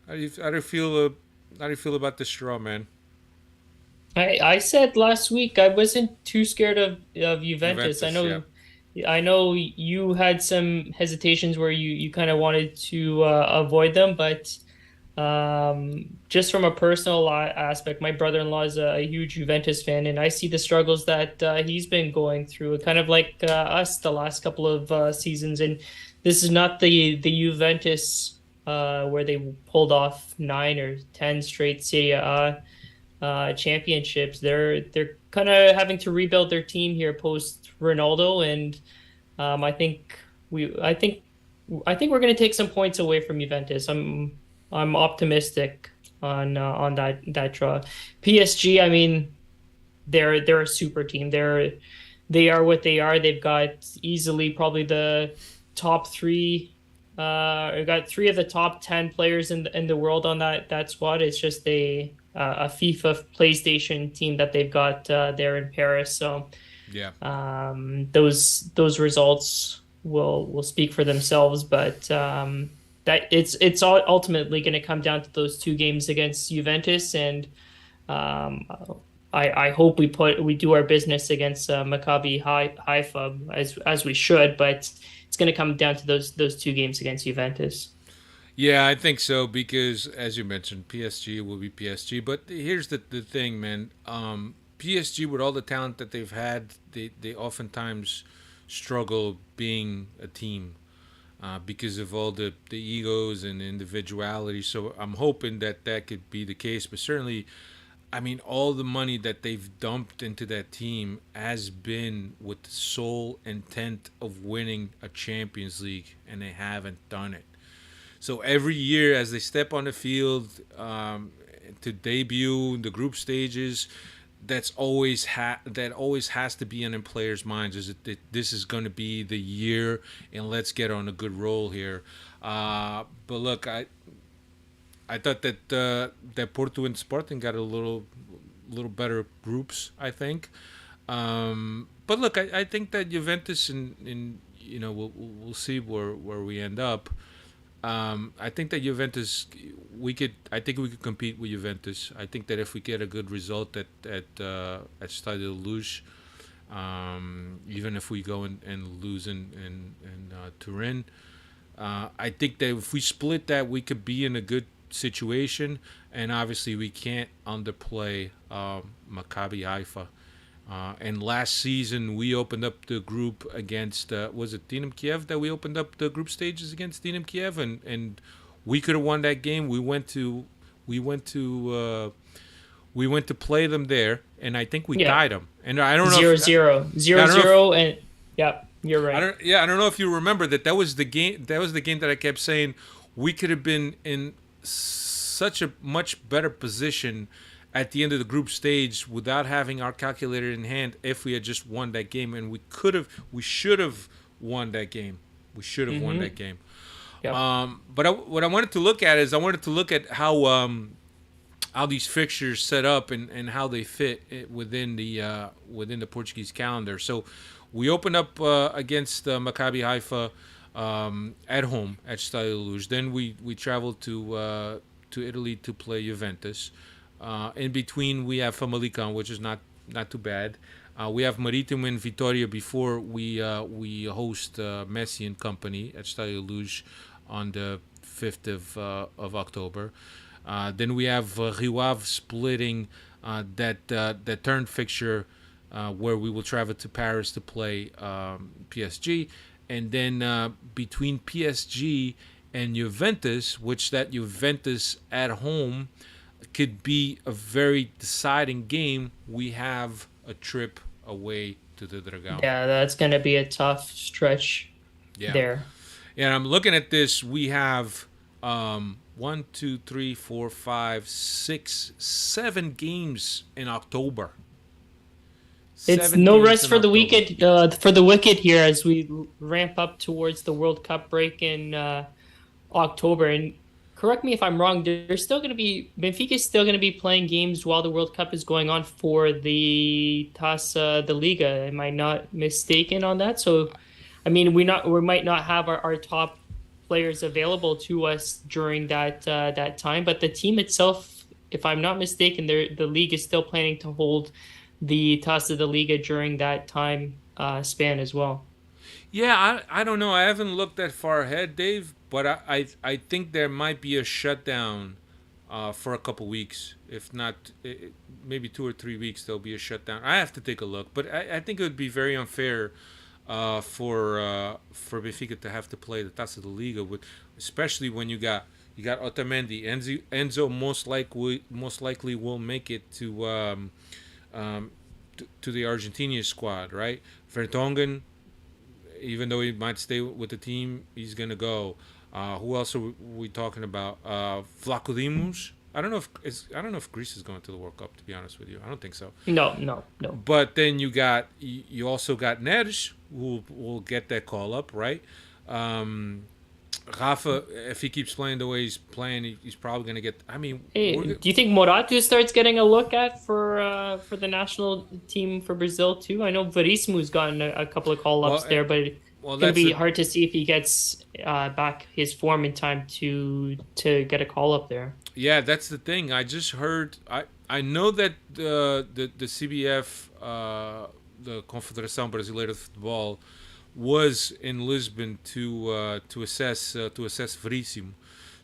how do you feel about this draw, man? I said last week I wasn't too scared of Juventus. I know you had some hesitations where you kind of wanted to avoid them, but just from a personal aspect, my brother-in-law is a huge Juventus fan, and I see the struggles that he's been going through, kind of like us the last couple of seasons. And this is not the Juventus where they pulled off 9 or 10 straight Serie A championships. They're kind of having to rebuild their team here post Ronaldo, and I think we're going to take some points away from Juventus. I'm optimistic on that draw. PSG, I mean, they're a super team. They are what they are. They've got easily probably the top three. We've got three of the top 10 players in the world on that squad. It's just a FIFA PlayStation team that they've got there in Paris. So Yeah. those results will speak for themselves. But that it's ultimately going to come down to those two games against Juventus, and um, I hope we do our business against Maccabi Haifa as we should, but it's going to come down to those two games against Juventus. Yeah, I think so because, as you mentioned, PSG will be PSG. But here's the thing, man. PSG, with all the talent that they've had, they oftentimes struggle being a team because of all the egos and individuality. So I'm hoping that could be the case. But certainly, I mean, all the money that they've dumped into that team has been with the sole intent of winning a Champions League, and they haven't done it. So every year, as they step on the field to debut in the group stages, that always has to be in players' minds. Is that this is going to be the year, and let's get on a good roll here. But look, I thought that Porto and Sporting got a little better groups, I think. But look, I think that Juventus and we'll see where we end up. I think that Juventus, I think we could compete with Juventus. I think that if we get a good result at Stadio Luge, even if we go and lose in Turin, I think that if we split that, we could be in a good situation. And obviously, we can't underplay Maccabi Haifa. And last season, we opened up the group against, was it Dinamo Kiev that we opened up the group stages against Dinamo Kiev? And we could have won that game. We went to play them there, and I think we tied them. And I don't know 0-0, and yeah, you're right. I don't know if you remember that was the game. That was the game that I kept saying we could have been in such a much better position at the end of the group stage without having our calculator in hand if we had just won that game. And we should have won that game. We should have won that game. Yep. But what I wanted to look at is how these fixtures set up and how they fit within the Portuguese calendar. So we opened up against Maccabi Haifa at home at Stadio Luge. Then we traveled to Italy to play Juventus. In between, we have Famalicão, which is not too bad. We have Marítimo and Vitória before we host Messi and company at Stadio Luge on the 5th of October. Then we have Rio Ave splitting that turn fixture where we will travel to Paris to play PSG. And then between PSG and Juventus, which that Juventus at home could be a very deciding game, we have a trip away to the Dragão. Yeah, that's going to be a tough stretch there. Yeah, and I'm looking at this. We have 1, 2, 3, 4, 5, 6, 7 games in October. It's no rest for the wicked here as we ramp up towards the World Cup break in October. And correct me if I'm wrong, Benfica is still going to be playing games while the World Cup is going on for the Taça da Liga. Am I not mistaken on that? So, I mean, we might not have our top players available to us during that time, but the team itself, if I'm not mistaken, the league is still planning to hold the Taça da Liga during that time span as well. Yeah, I don't know. I haven't looked that far ahead, Dave, but I think there might be a shutdown for a couple weeks. If not, maybe 2 or 3 weeks, there'll be a shutdown. I have to take a look, but I think it would be very unfair for Benfica to have to play the Taça da Liga, especially when you got Otamendi. Enzo most likely will make it to the Argentina squad, right? Vertonghen, even though he might stay with the team, he's gonna go. Who else are we talking about? Vlaco Dimos, I don't know if Greece is going to the World Cup. To be honest with you, I don't think so. No. But then you also got Neres, who will get that call up, right? Um, Rafa, if he keeps playing the way he's playing, he's probably going to get. I mean, Hey, do you think Moratu starts getting a look at for the national team for Brazil too? I know Veríssimo's gotten a couple of call ups Well, there, but it's well, gonna that's be a, hard to see if he gets back his form in time to get a call up there. yeah, that's the thing. I just heard. I know that the CBF, the Confederação Brasileira de Futebol, was in Lisbon to assess Verissimo.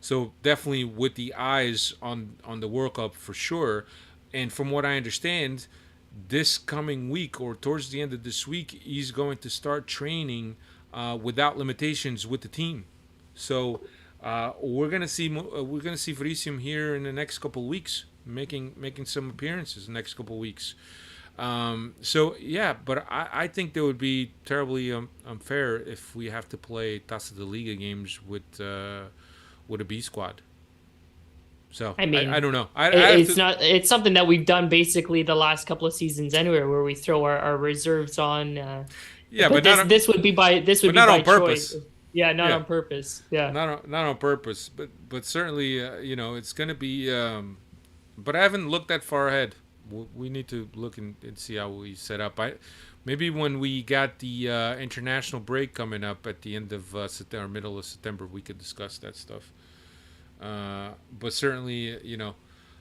So definitely with the eyes on the World Cup for sure. And from what I understand, this coming week or towards the end of this week, he's going to start training without limitations with the team. So we're gonna see Verissimo here in the next couple of weeks, making some appearances in the next couple of weeks. So yeah, but I think that would be terribly unfair if we have to play Taça da Liga games with a B squad. So I mean, I don't know. It's something that we've done basically the last couple of seasons anyway, where we throw our reserves on. Yeah, but this would be by not by on purpose. choice. Yeah, not Yeah. on purpose. Yeah. Not on purpose, but certainly it's gonna be. But I haven't looked that far ahead. We need to look and see how we set up. Maybe when we got the international break coming up at the end of September, middle of September, we could discuss that stuff. But certainly,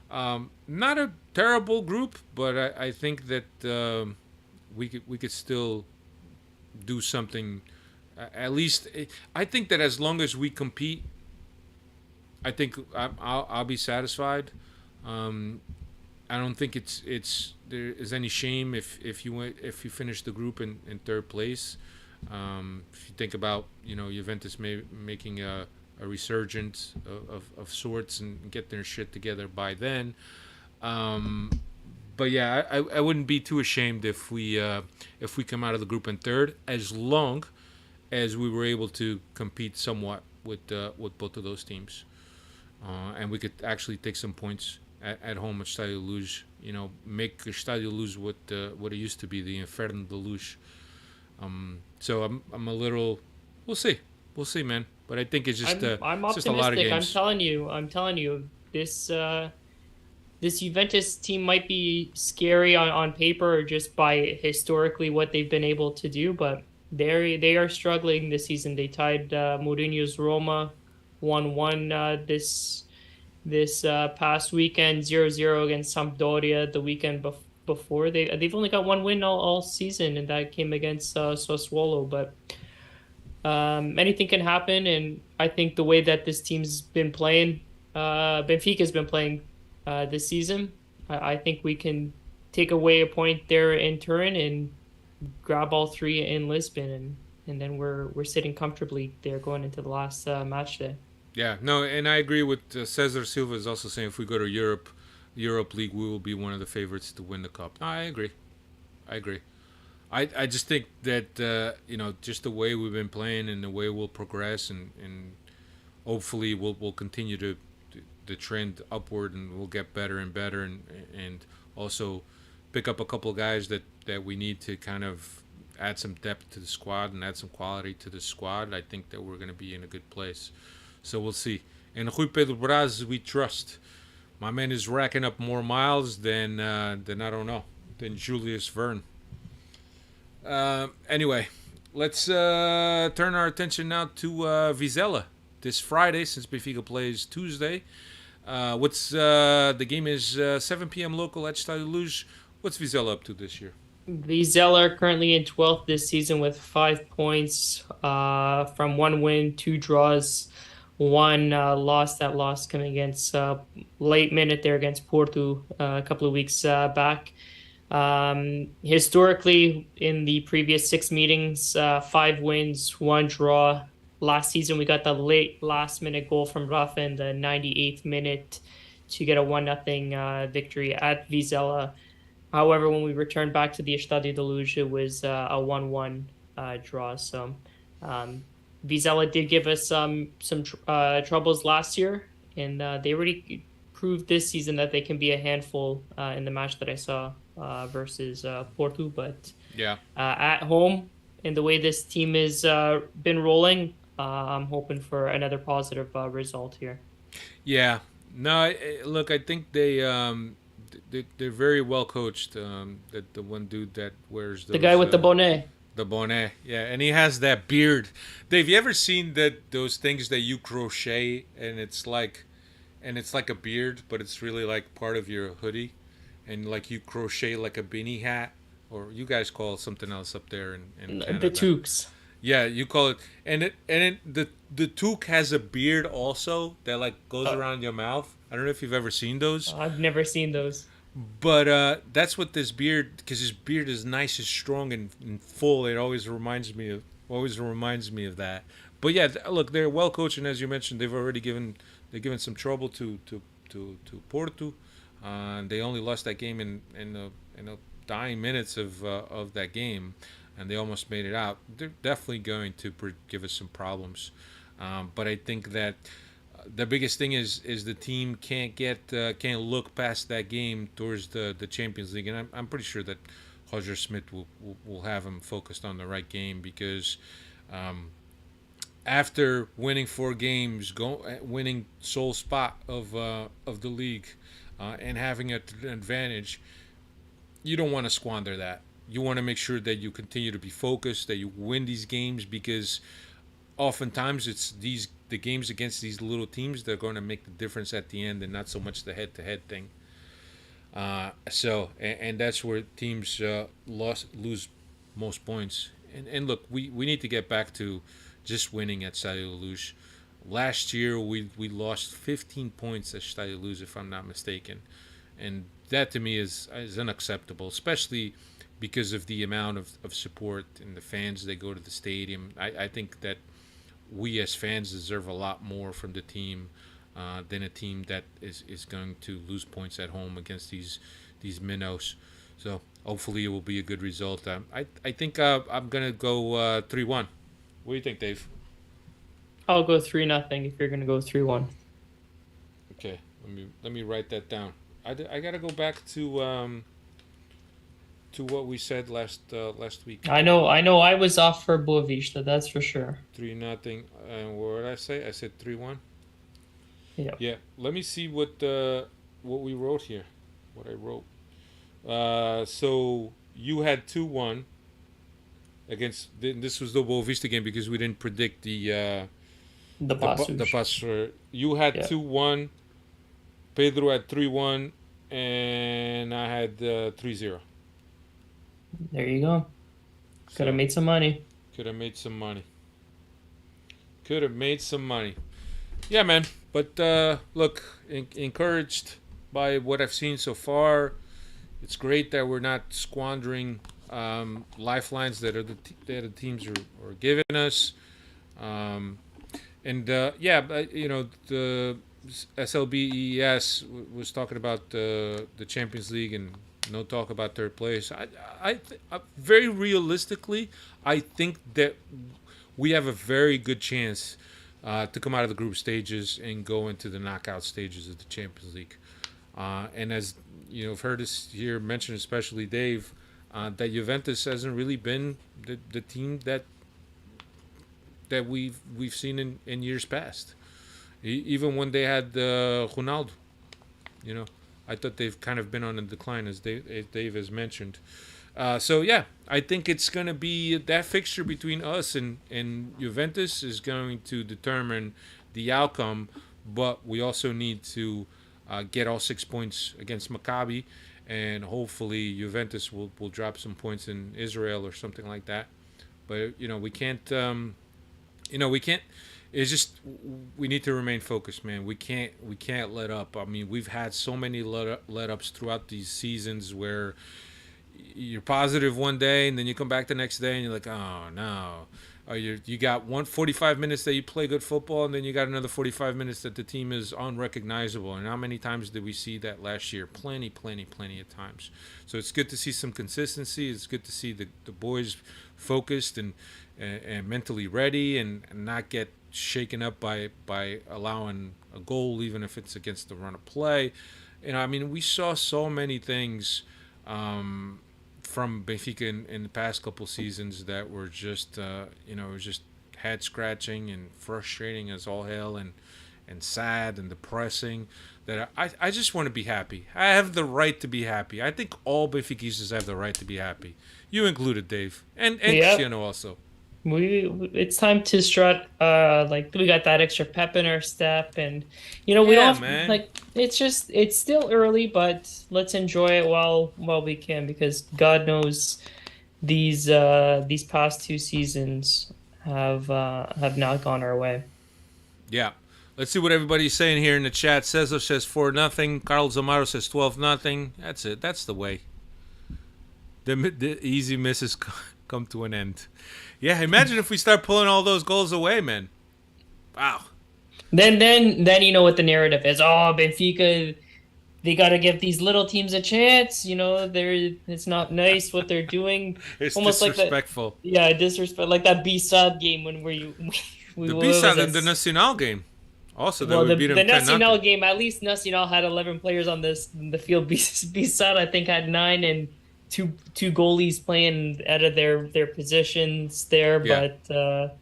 not a terrible group, but I think that we could still do something. At least, I think that as long as we compete, I think I'll be satisfied. I don't think there is any shame if you finish the group in third place. If you think about Juventus making a resurgence of sorts and get their shit together by then. But yeah, I wouldn't be too ashamed if we come out of the group in third, as long as we were able to compete somewhat with both of those teams, and we could actually take some points at home at Stadio Luz. Make Stadio Luz what it used to be, the Inferno de Luz. So I'm a little. We'll see, man. But I think it's just I'm it's just a optimistic. lot of games. I'm telling you, this Juventus team might be scary on paper or just by historically what they've been able to do, but they are struggling this season. They tied Mourinho's Roma 1-1 this past weekend, 0-0 against Sampdoria the weekend before. They've only got one win all season, and that came against Sassuolo. But anything can happen, and I think the way that this team's been playing, Benfica's been playing this season, I think we can take away a point there in Turin and grab all three in Lisbon, and then we're sitting comfortably there going into the last match day. Yeah, no, and I agree with Cesar Silva is also saying if we go to Europe League, we will be one of the favorites to win the cup. No, I agree. I just think that just the way we've been playing and the way we'll progress and hopefully we'll continue to the trend upward and we'll get better and better and also pick up a couple of guys that we need to kind of add some depth to the squad and add some quality to the squad. I think that we're going to be in a good place. So we'll see. And Rui Pedro Braz, we trust. My man is racking up more miles than I don't know, than Julius Verne. Anyway, let's turn our attention now to Vizela this Friday, since Benfica plays Tuesday. The game is 7 p.m. local at Stadio Luz. What's Vizela up to this year? Vizela are currently in 12th this season with 5 points from 1 win, 2 draws, 1 loss. That loss coming against late minute there against Porto a couple of weeks back. Historically, in the previous 6 meetings, 5 wins, 1 draw. Last season, we got the last minute goal from Rafa in the 98th minute to get a 1-0 victory at Vizela. However, when we returned back to the Estadio de Luz, it was a 1-1 draw. So Vizela did give us some troubles last year, and they already proved this season that they can be a handful in the match that I saw versus Porto. But Yeah. at home, in the way this team has been rolling, I'm hoping for another positive result here. Yeah. No, look, I think they're very well coached. That the one dude that wears The guy with the bonnet. the bonnet, yeah, and he has that beard. Dave, you ever seen those things that you crochet and it's like a beard, but it's really like part of your hoodie, and like you crochet like a beanie hat, or you guys call it something else up there in Canada. The toques. Yeah, you call it, the toque has a beard also that like goes around your mouth. I don't know if you've ever seen those, I've never seen those. but that's what this beard, because his beard is nice and strong and full. It always reminds me of that. But yeah, look, they're well coached, and as you mentioned, they've given some trouble to Porto. And they only lost that game in the dying minutes of that game, and they almost made it out. They're definitely going to give us some problems. But I think that the biggest thing is the team can't look past that game towards the Champions League, and I'm pretty sure that Roger Smith will have him focused on the right game, because after winning 4 games, winning sole spot of the league, and having an advantage, you don't want to squander that. You want to make sure that you continue to be focused, that you win these games, because oftentimes it's the games against these little teams that are going to make the difference at the end, and not so much the head-to-head thing. And that's where teams lose most points. And look, we need to get back to just winning at Stade Luge. Last year we lost 15 points at Stade Luge, if I'm not mistaken, and that to me is unacceptable, especially because of the amount of support and the fans that go to the stadium. I think that we as fans deserve a lot more from the team than a team that is going to lose points at home against these minnows. So hopefully it will be a good result. I think I'm gonna go 3-1. What do you think, Dave? I'll go 3-0 if you're gonna go 3-1. Okay, let me write that down. I gotta go back to what we said last week. I know. I was off for Boavista, that's for sure. 3-0. And what did I say? I said 3-1. Yeah. Yeah. Let me see what we wrote here. What I wrote. So you had 2-1 against. This was the Boavista game because we didn't predict the Passos. You had 2-1. Pedro had 3-1, and I had 3-0. There you go. Could have made some money. Could have made some money. Yeah, man. But look, encouraged by what I've seen so far. It's great that we're not squandering lifelines that the teams are giving us. The SLBES was talking about the Champions League and no talk about third place. I very realistically, I think that we have a very good chance to come out of the group stages and go into the knockout stages of the Champions League. And as you know, I've heard this here mentioned, especially Dave, that Juventus hasn't really been the team that we've seen in years past. Even when they had Ronaldo, I thought they've kind of been on a decline, as Dave has mentioned. So yeah, I think it's going to be that fixture between us and Juventus is going to determine the outcome. But we also need to get all 6 points against Maccabi, and hopefully Juventus will drop some points in Israel or something like that. But we can't. We can't. It's just we need to remain focused, man. We can't let up. I mean, we've had so many let ups throughout these seasons where you're positive one day and then you come back the next day and you're like, oh no. Or you got 45 minutes that you play good football, and then you got another 45 minutes that the team is unrecognizable. And how many times did we see that last year? Plenty of times. So it's good to see some consistency. It's good to see the boys focused and mentally ready and not get shaken up by allowing a goal, even if it's against the run of play. I mean, we saw so many things from Benfica in the past couple seasons that were just, just head scratching and frustrating as all hell, and sad and depressing. That I just want to be happy. I have the right to be happy. I think all Benfiquistas have the right to be happy. You included, Dave, and Cristiano also. It's time to strut. We got that extra pep in our step, and we don't man. it's still early, but let's enjoy it while we can, because God knows these past 2 seasons have not gone our way. Yeah. Let's see what everybody's saying here in the chat. Cesar says 4-0. Carlos Amaro says 12-0. That's it. That's the way. The easy misses come to an end. Yeah, imagine if we start pulling all those goals away, man. Wow. Then you know what the narrative is. Oh, Benfica, they got to give these little teams a chance. It's not nice what they're doing. It's almost disrespectful. Disrespect, like that B-Sad game when we the B-Sad in the Nacional game. Also, we beat them the 10-0. Nacional game, at least Nacional had 11 players on the field. B-Sad, I think, had 9, and two goalies playing out of their positions there. Yeah. But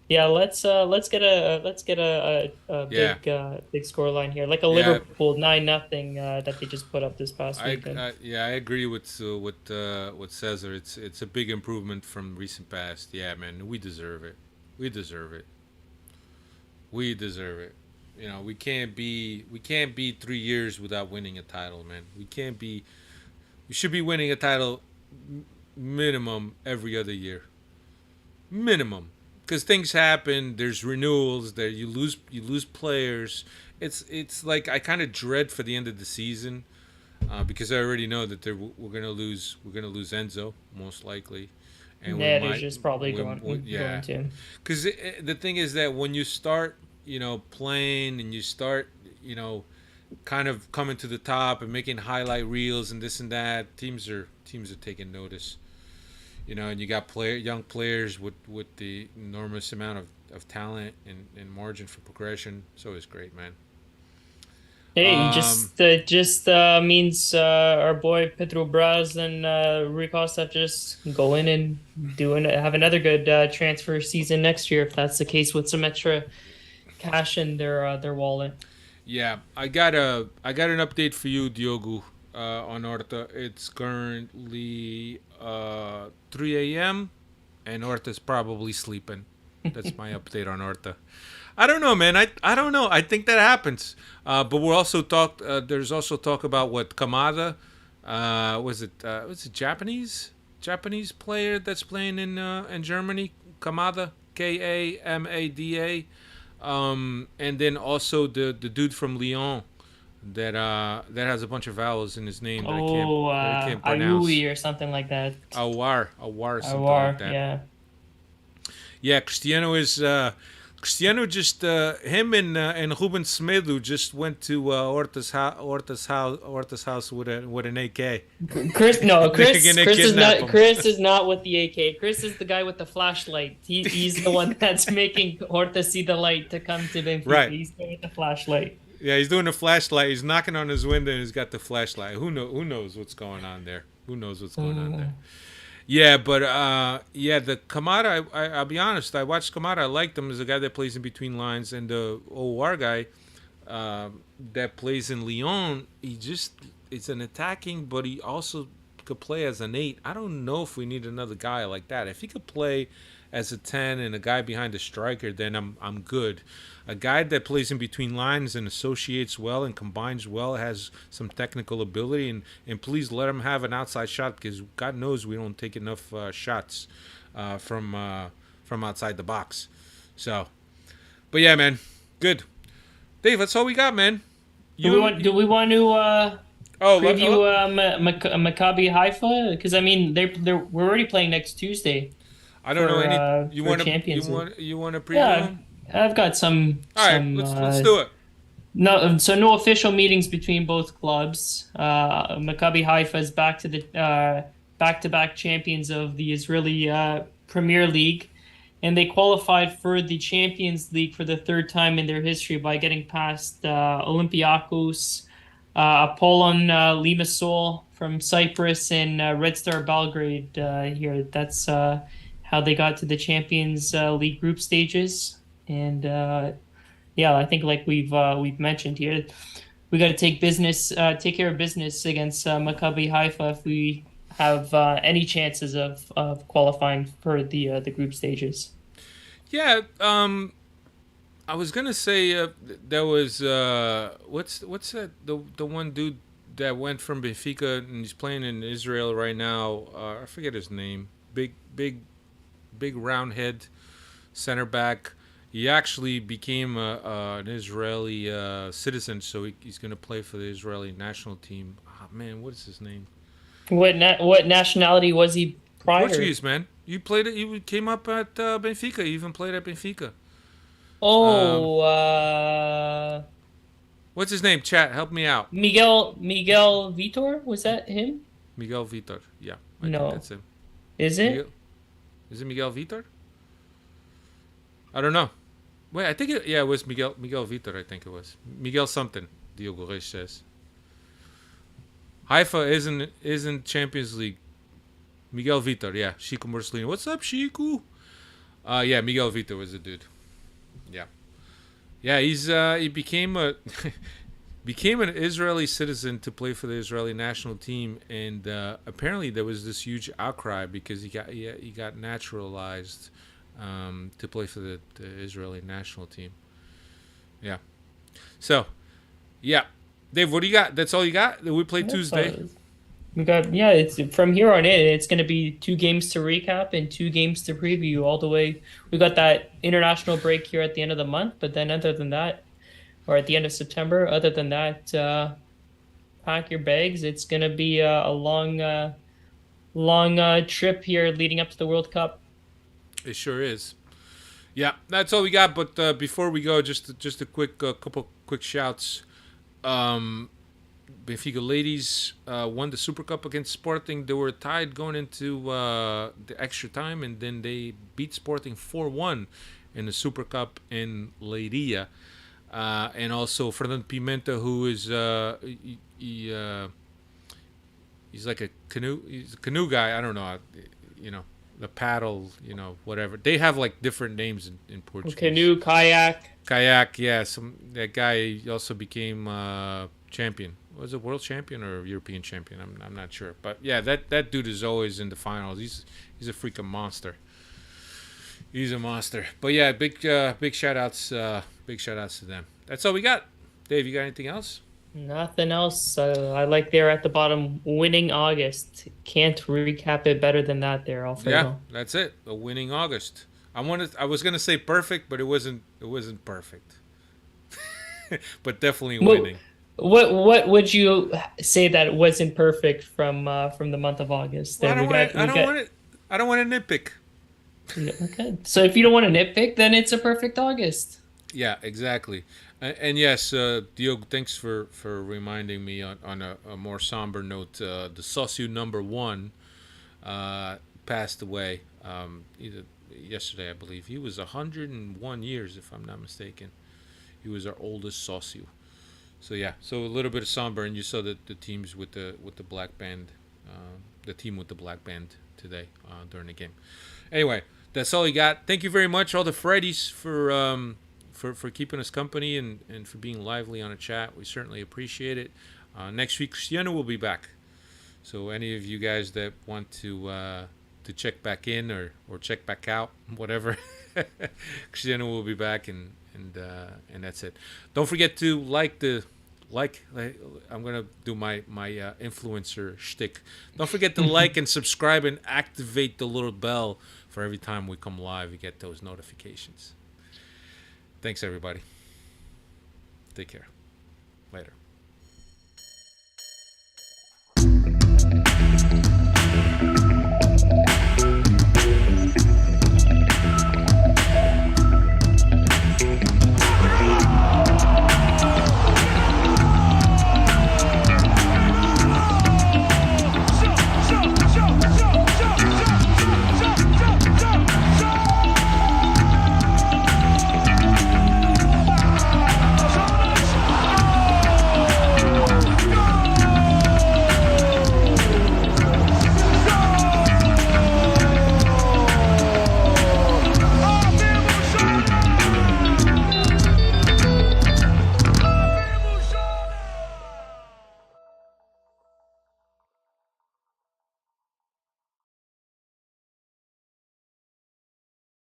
let's get a big score line here, like a Liverpool 9-0 that they just put up this past weekend. I agree with Cesar. It's a big improvement from recent past. Yeah, man, we deserve it. We deserve it. We can't be 3 years without winning a title, man. We should be winning a title minimum every other year. Minimum. Because things happen, there's renewals, there you lose players. It's like I kind of dread for the end of the season because I already know that we're gonna lose Enzo most likely. And they're just probably going to. Because the thing is that when you start, playing, and you start, kind of coming to the top and making highlight reels and this and that, teams are taking notice. And you got young players with the enormous amount of talent and margin for progression. So it's great, man. Hey, just means our boy Pedro Braz and Rui Costa just go in and have another good transfer season next year, if that's the case, with some extra cash in their wallet. Yeah, I got an update for you, Diogo, on Horta. It's currently 3 a.m. and Horta's probably sleeping. That's my update on Horta. I don't know, man. I don't know. I think that happens. But we're also there's also talk about what Kamada, was it Japanese player that's playing in Germany? Kamada, Kamada. And then also the dude from Lyon that has a bunch of vowels in his name that I can't pronounce. Ayui or something like that. Awar, something like that. Yeah. Yeah, Cristiano just him and Ruben Semedo just went to Horta's house with an AK. Chris is not with the AK. Chris is the guy with the flashlight. He's the one that's making Horta see the light to come to Benfica. Right. He's doing the flashlight. Yeah, he's doing the flashlight. He's knocking on his window and he's got the flashlight. Who knows what's going on there? Yeah, but the Kamada, I'll be honest, I watched Kamada. I liked him as a guy that plays in between lines, and the OR guy that plays in Lyon, it's an attacking, but he also could play as an 8. I don't know if we need another guy like that. If he could play as a 10 and a guy behind the striker, then I'm good. A guy that plays in between lines and associates well and combines well, has some technical ability, and please let him have an outside shot, because God knows we don't take enough shots from outside the box. So, but yeah, man, good. Dave, that's all we got, man. Do we want to preview Maccabi Haifa? Because I mean, we're already playing next Tuesday. I don't know any. You want to preview them? I've got some. All right, let's do it. No official meetings between both clubs. Maccabi Haifa is back to the back-to-back champions of the Israeli Premier League, and they qualified for the Champions League for the third time in their history by getting past Olympiacos, Apollon Limassol from Cyprus, and Red Star Belgrade here. That's how they got to the Champions League group stages. And yeah, I think like we've mentioned here, we got to take care of business against Maccabi Haifa if we have any chances of qualifying for the group stages. Yeah, I was gonna say there was what's that the one dude that went from Benfica and he's playing in Israel right now. I forget his name. Big round head center back. He actually became an Israeli citizen, so he's gonna play for the Israeli national team. Oh, man, what is his name? What nationality was he prior? Portuguese, man. You played it. You came up at Benfica. You even played at Benfica. Oh, What's his name? Chat, help me out. Miguel Vitor, was that him? Miguel Vitor. Yeah, I No. think that's him. Is it? Is it Miguel Vitor? I don't know. Wait, I think it was Miguel Vitor. I think it was Miguel something. Diogo Reis says. Haifa isn't Champions League. Miguel Vitor, yeah. Chico Morcelino. What's up, Chico? Yeah, Miguel Vitor was the dude. Yeah. Yeah, he became an Israeli citizen to play for the Israeli national team, and apparently there was this huge outcry because he got naturalized to play for the Israeli national team. Yeah. So, yeah. Dave, what do you got? That's all you got? We play Tuesday. We got it's from here on in. It's going to be 2 games to recap and 2 games to preview all the way. We got that international break here at the end of the month, but then other than that, or at the end of September, other than that, pack your bags. It's going to be a long trip here leading up to the World Cup. It sure is. Yeah, that's all we got. But before we go, just a couple quick shouts. Benfica ladies won the Super Cup against Sporting. They were tied going into the extra time, and then they beat Sporting 4-1 in the Super Cup in Leiria. And also Fernando Pimenta, who is he's like he's a canoe guy. I don't know, the paddle, whatever. They have like different names in Portuguese. Canoe, kayak, yeah. That guy also became champion. Was it world champion or European champion? I'm not sure. But yeah, that dude is always in the finals. He's a freaking monster. He's a monster. But yeah, big shout outs to them. That's all we got. Dave, you got anything else? Nothing else. I like there at the bottom, winning August. Can't recap it better than that there, Alfredo. Yeah, that's it. A winning August. I was gonna say perfect, but it wasn't perfect. But definitely winning. What would you say that wasn't perfect from the month of August? Well, I don't want to nitpick. Okay. So if you don't want to nitpick, then it's a perfect August. Yeah, exactly. And yes, Diogo, thanks for reminding me on a more somber note. The Socio number 1 passed away either yesterday, I believe. He was 101 years, if I'm not mistaken. He was our oldest Socio. So yeah, so a little bit of somber, and you saw the teams with the black band, the team with the black band today during the game. Anyway, that's all you got. Thank you very much, all the Freddies, for keeping us company and for being lively on a chat. We certainly appreciate it. Next week, Cristiano will be back. So any of you guys that want to check back in or check back out, whatever, Cristiano will be back, and that's it. Don't forget to I'm gonna do my influencer shtick. Don't forget to like and subscribe and activate the little bell for every time we come live. You get those notifications. Thanks, everybody. Take care. Later.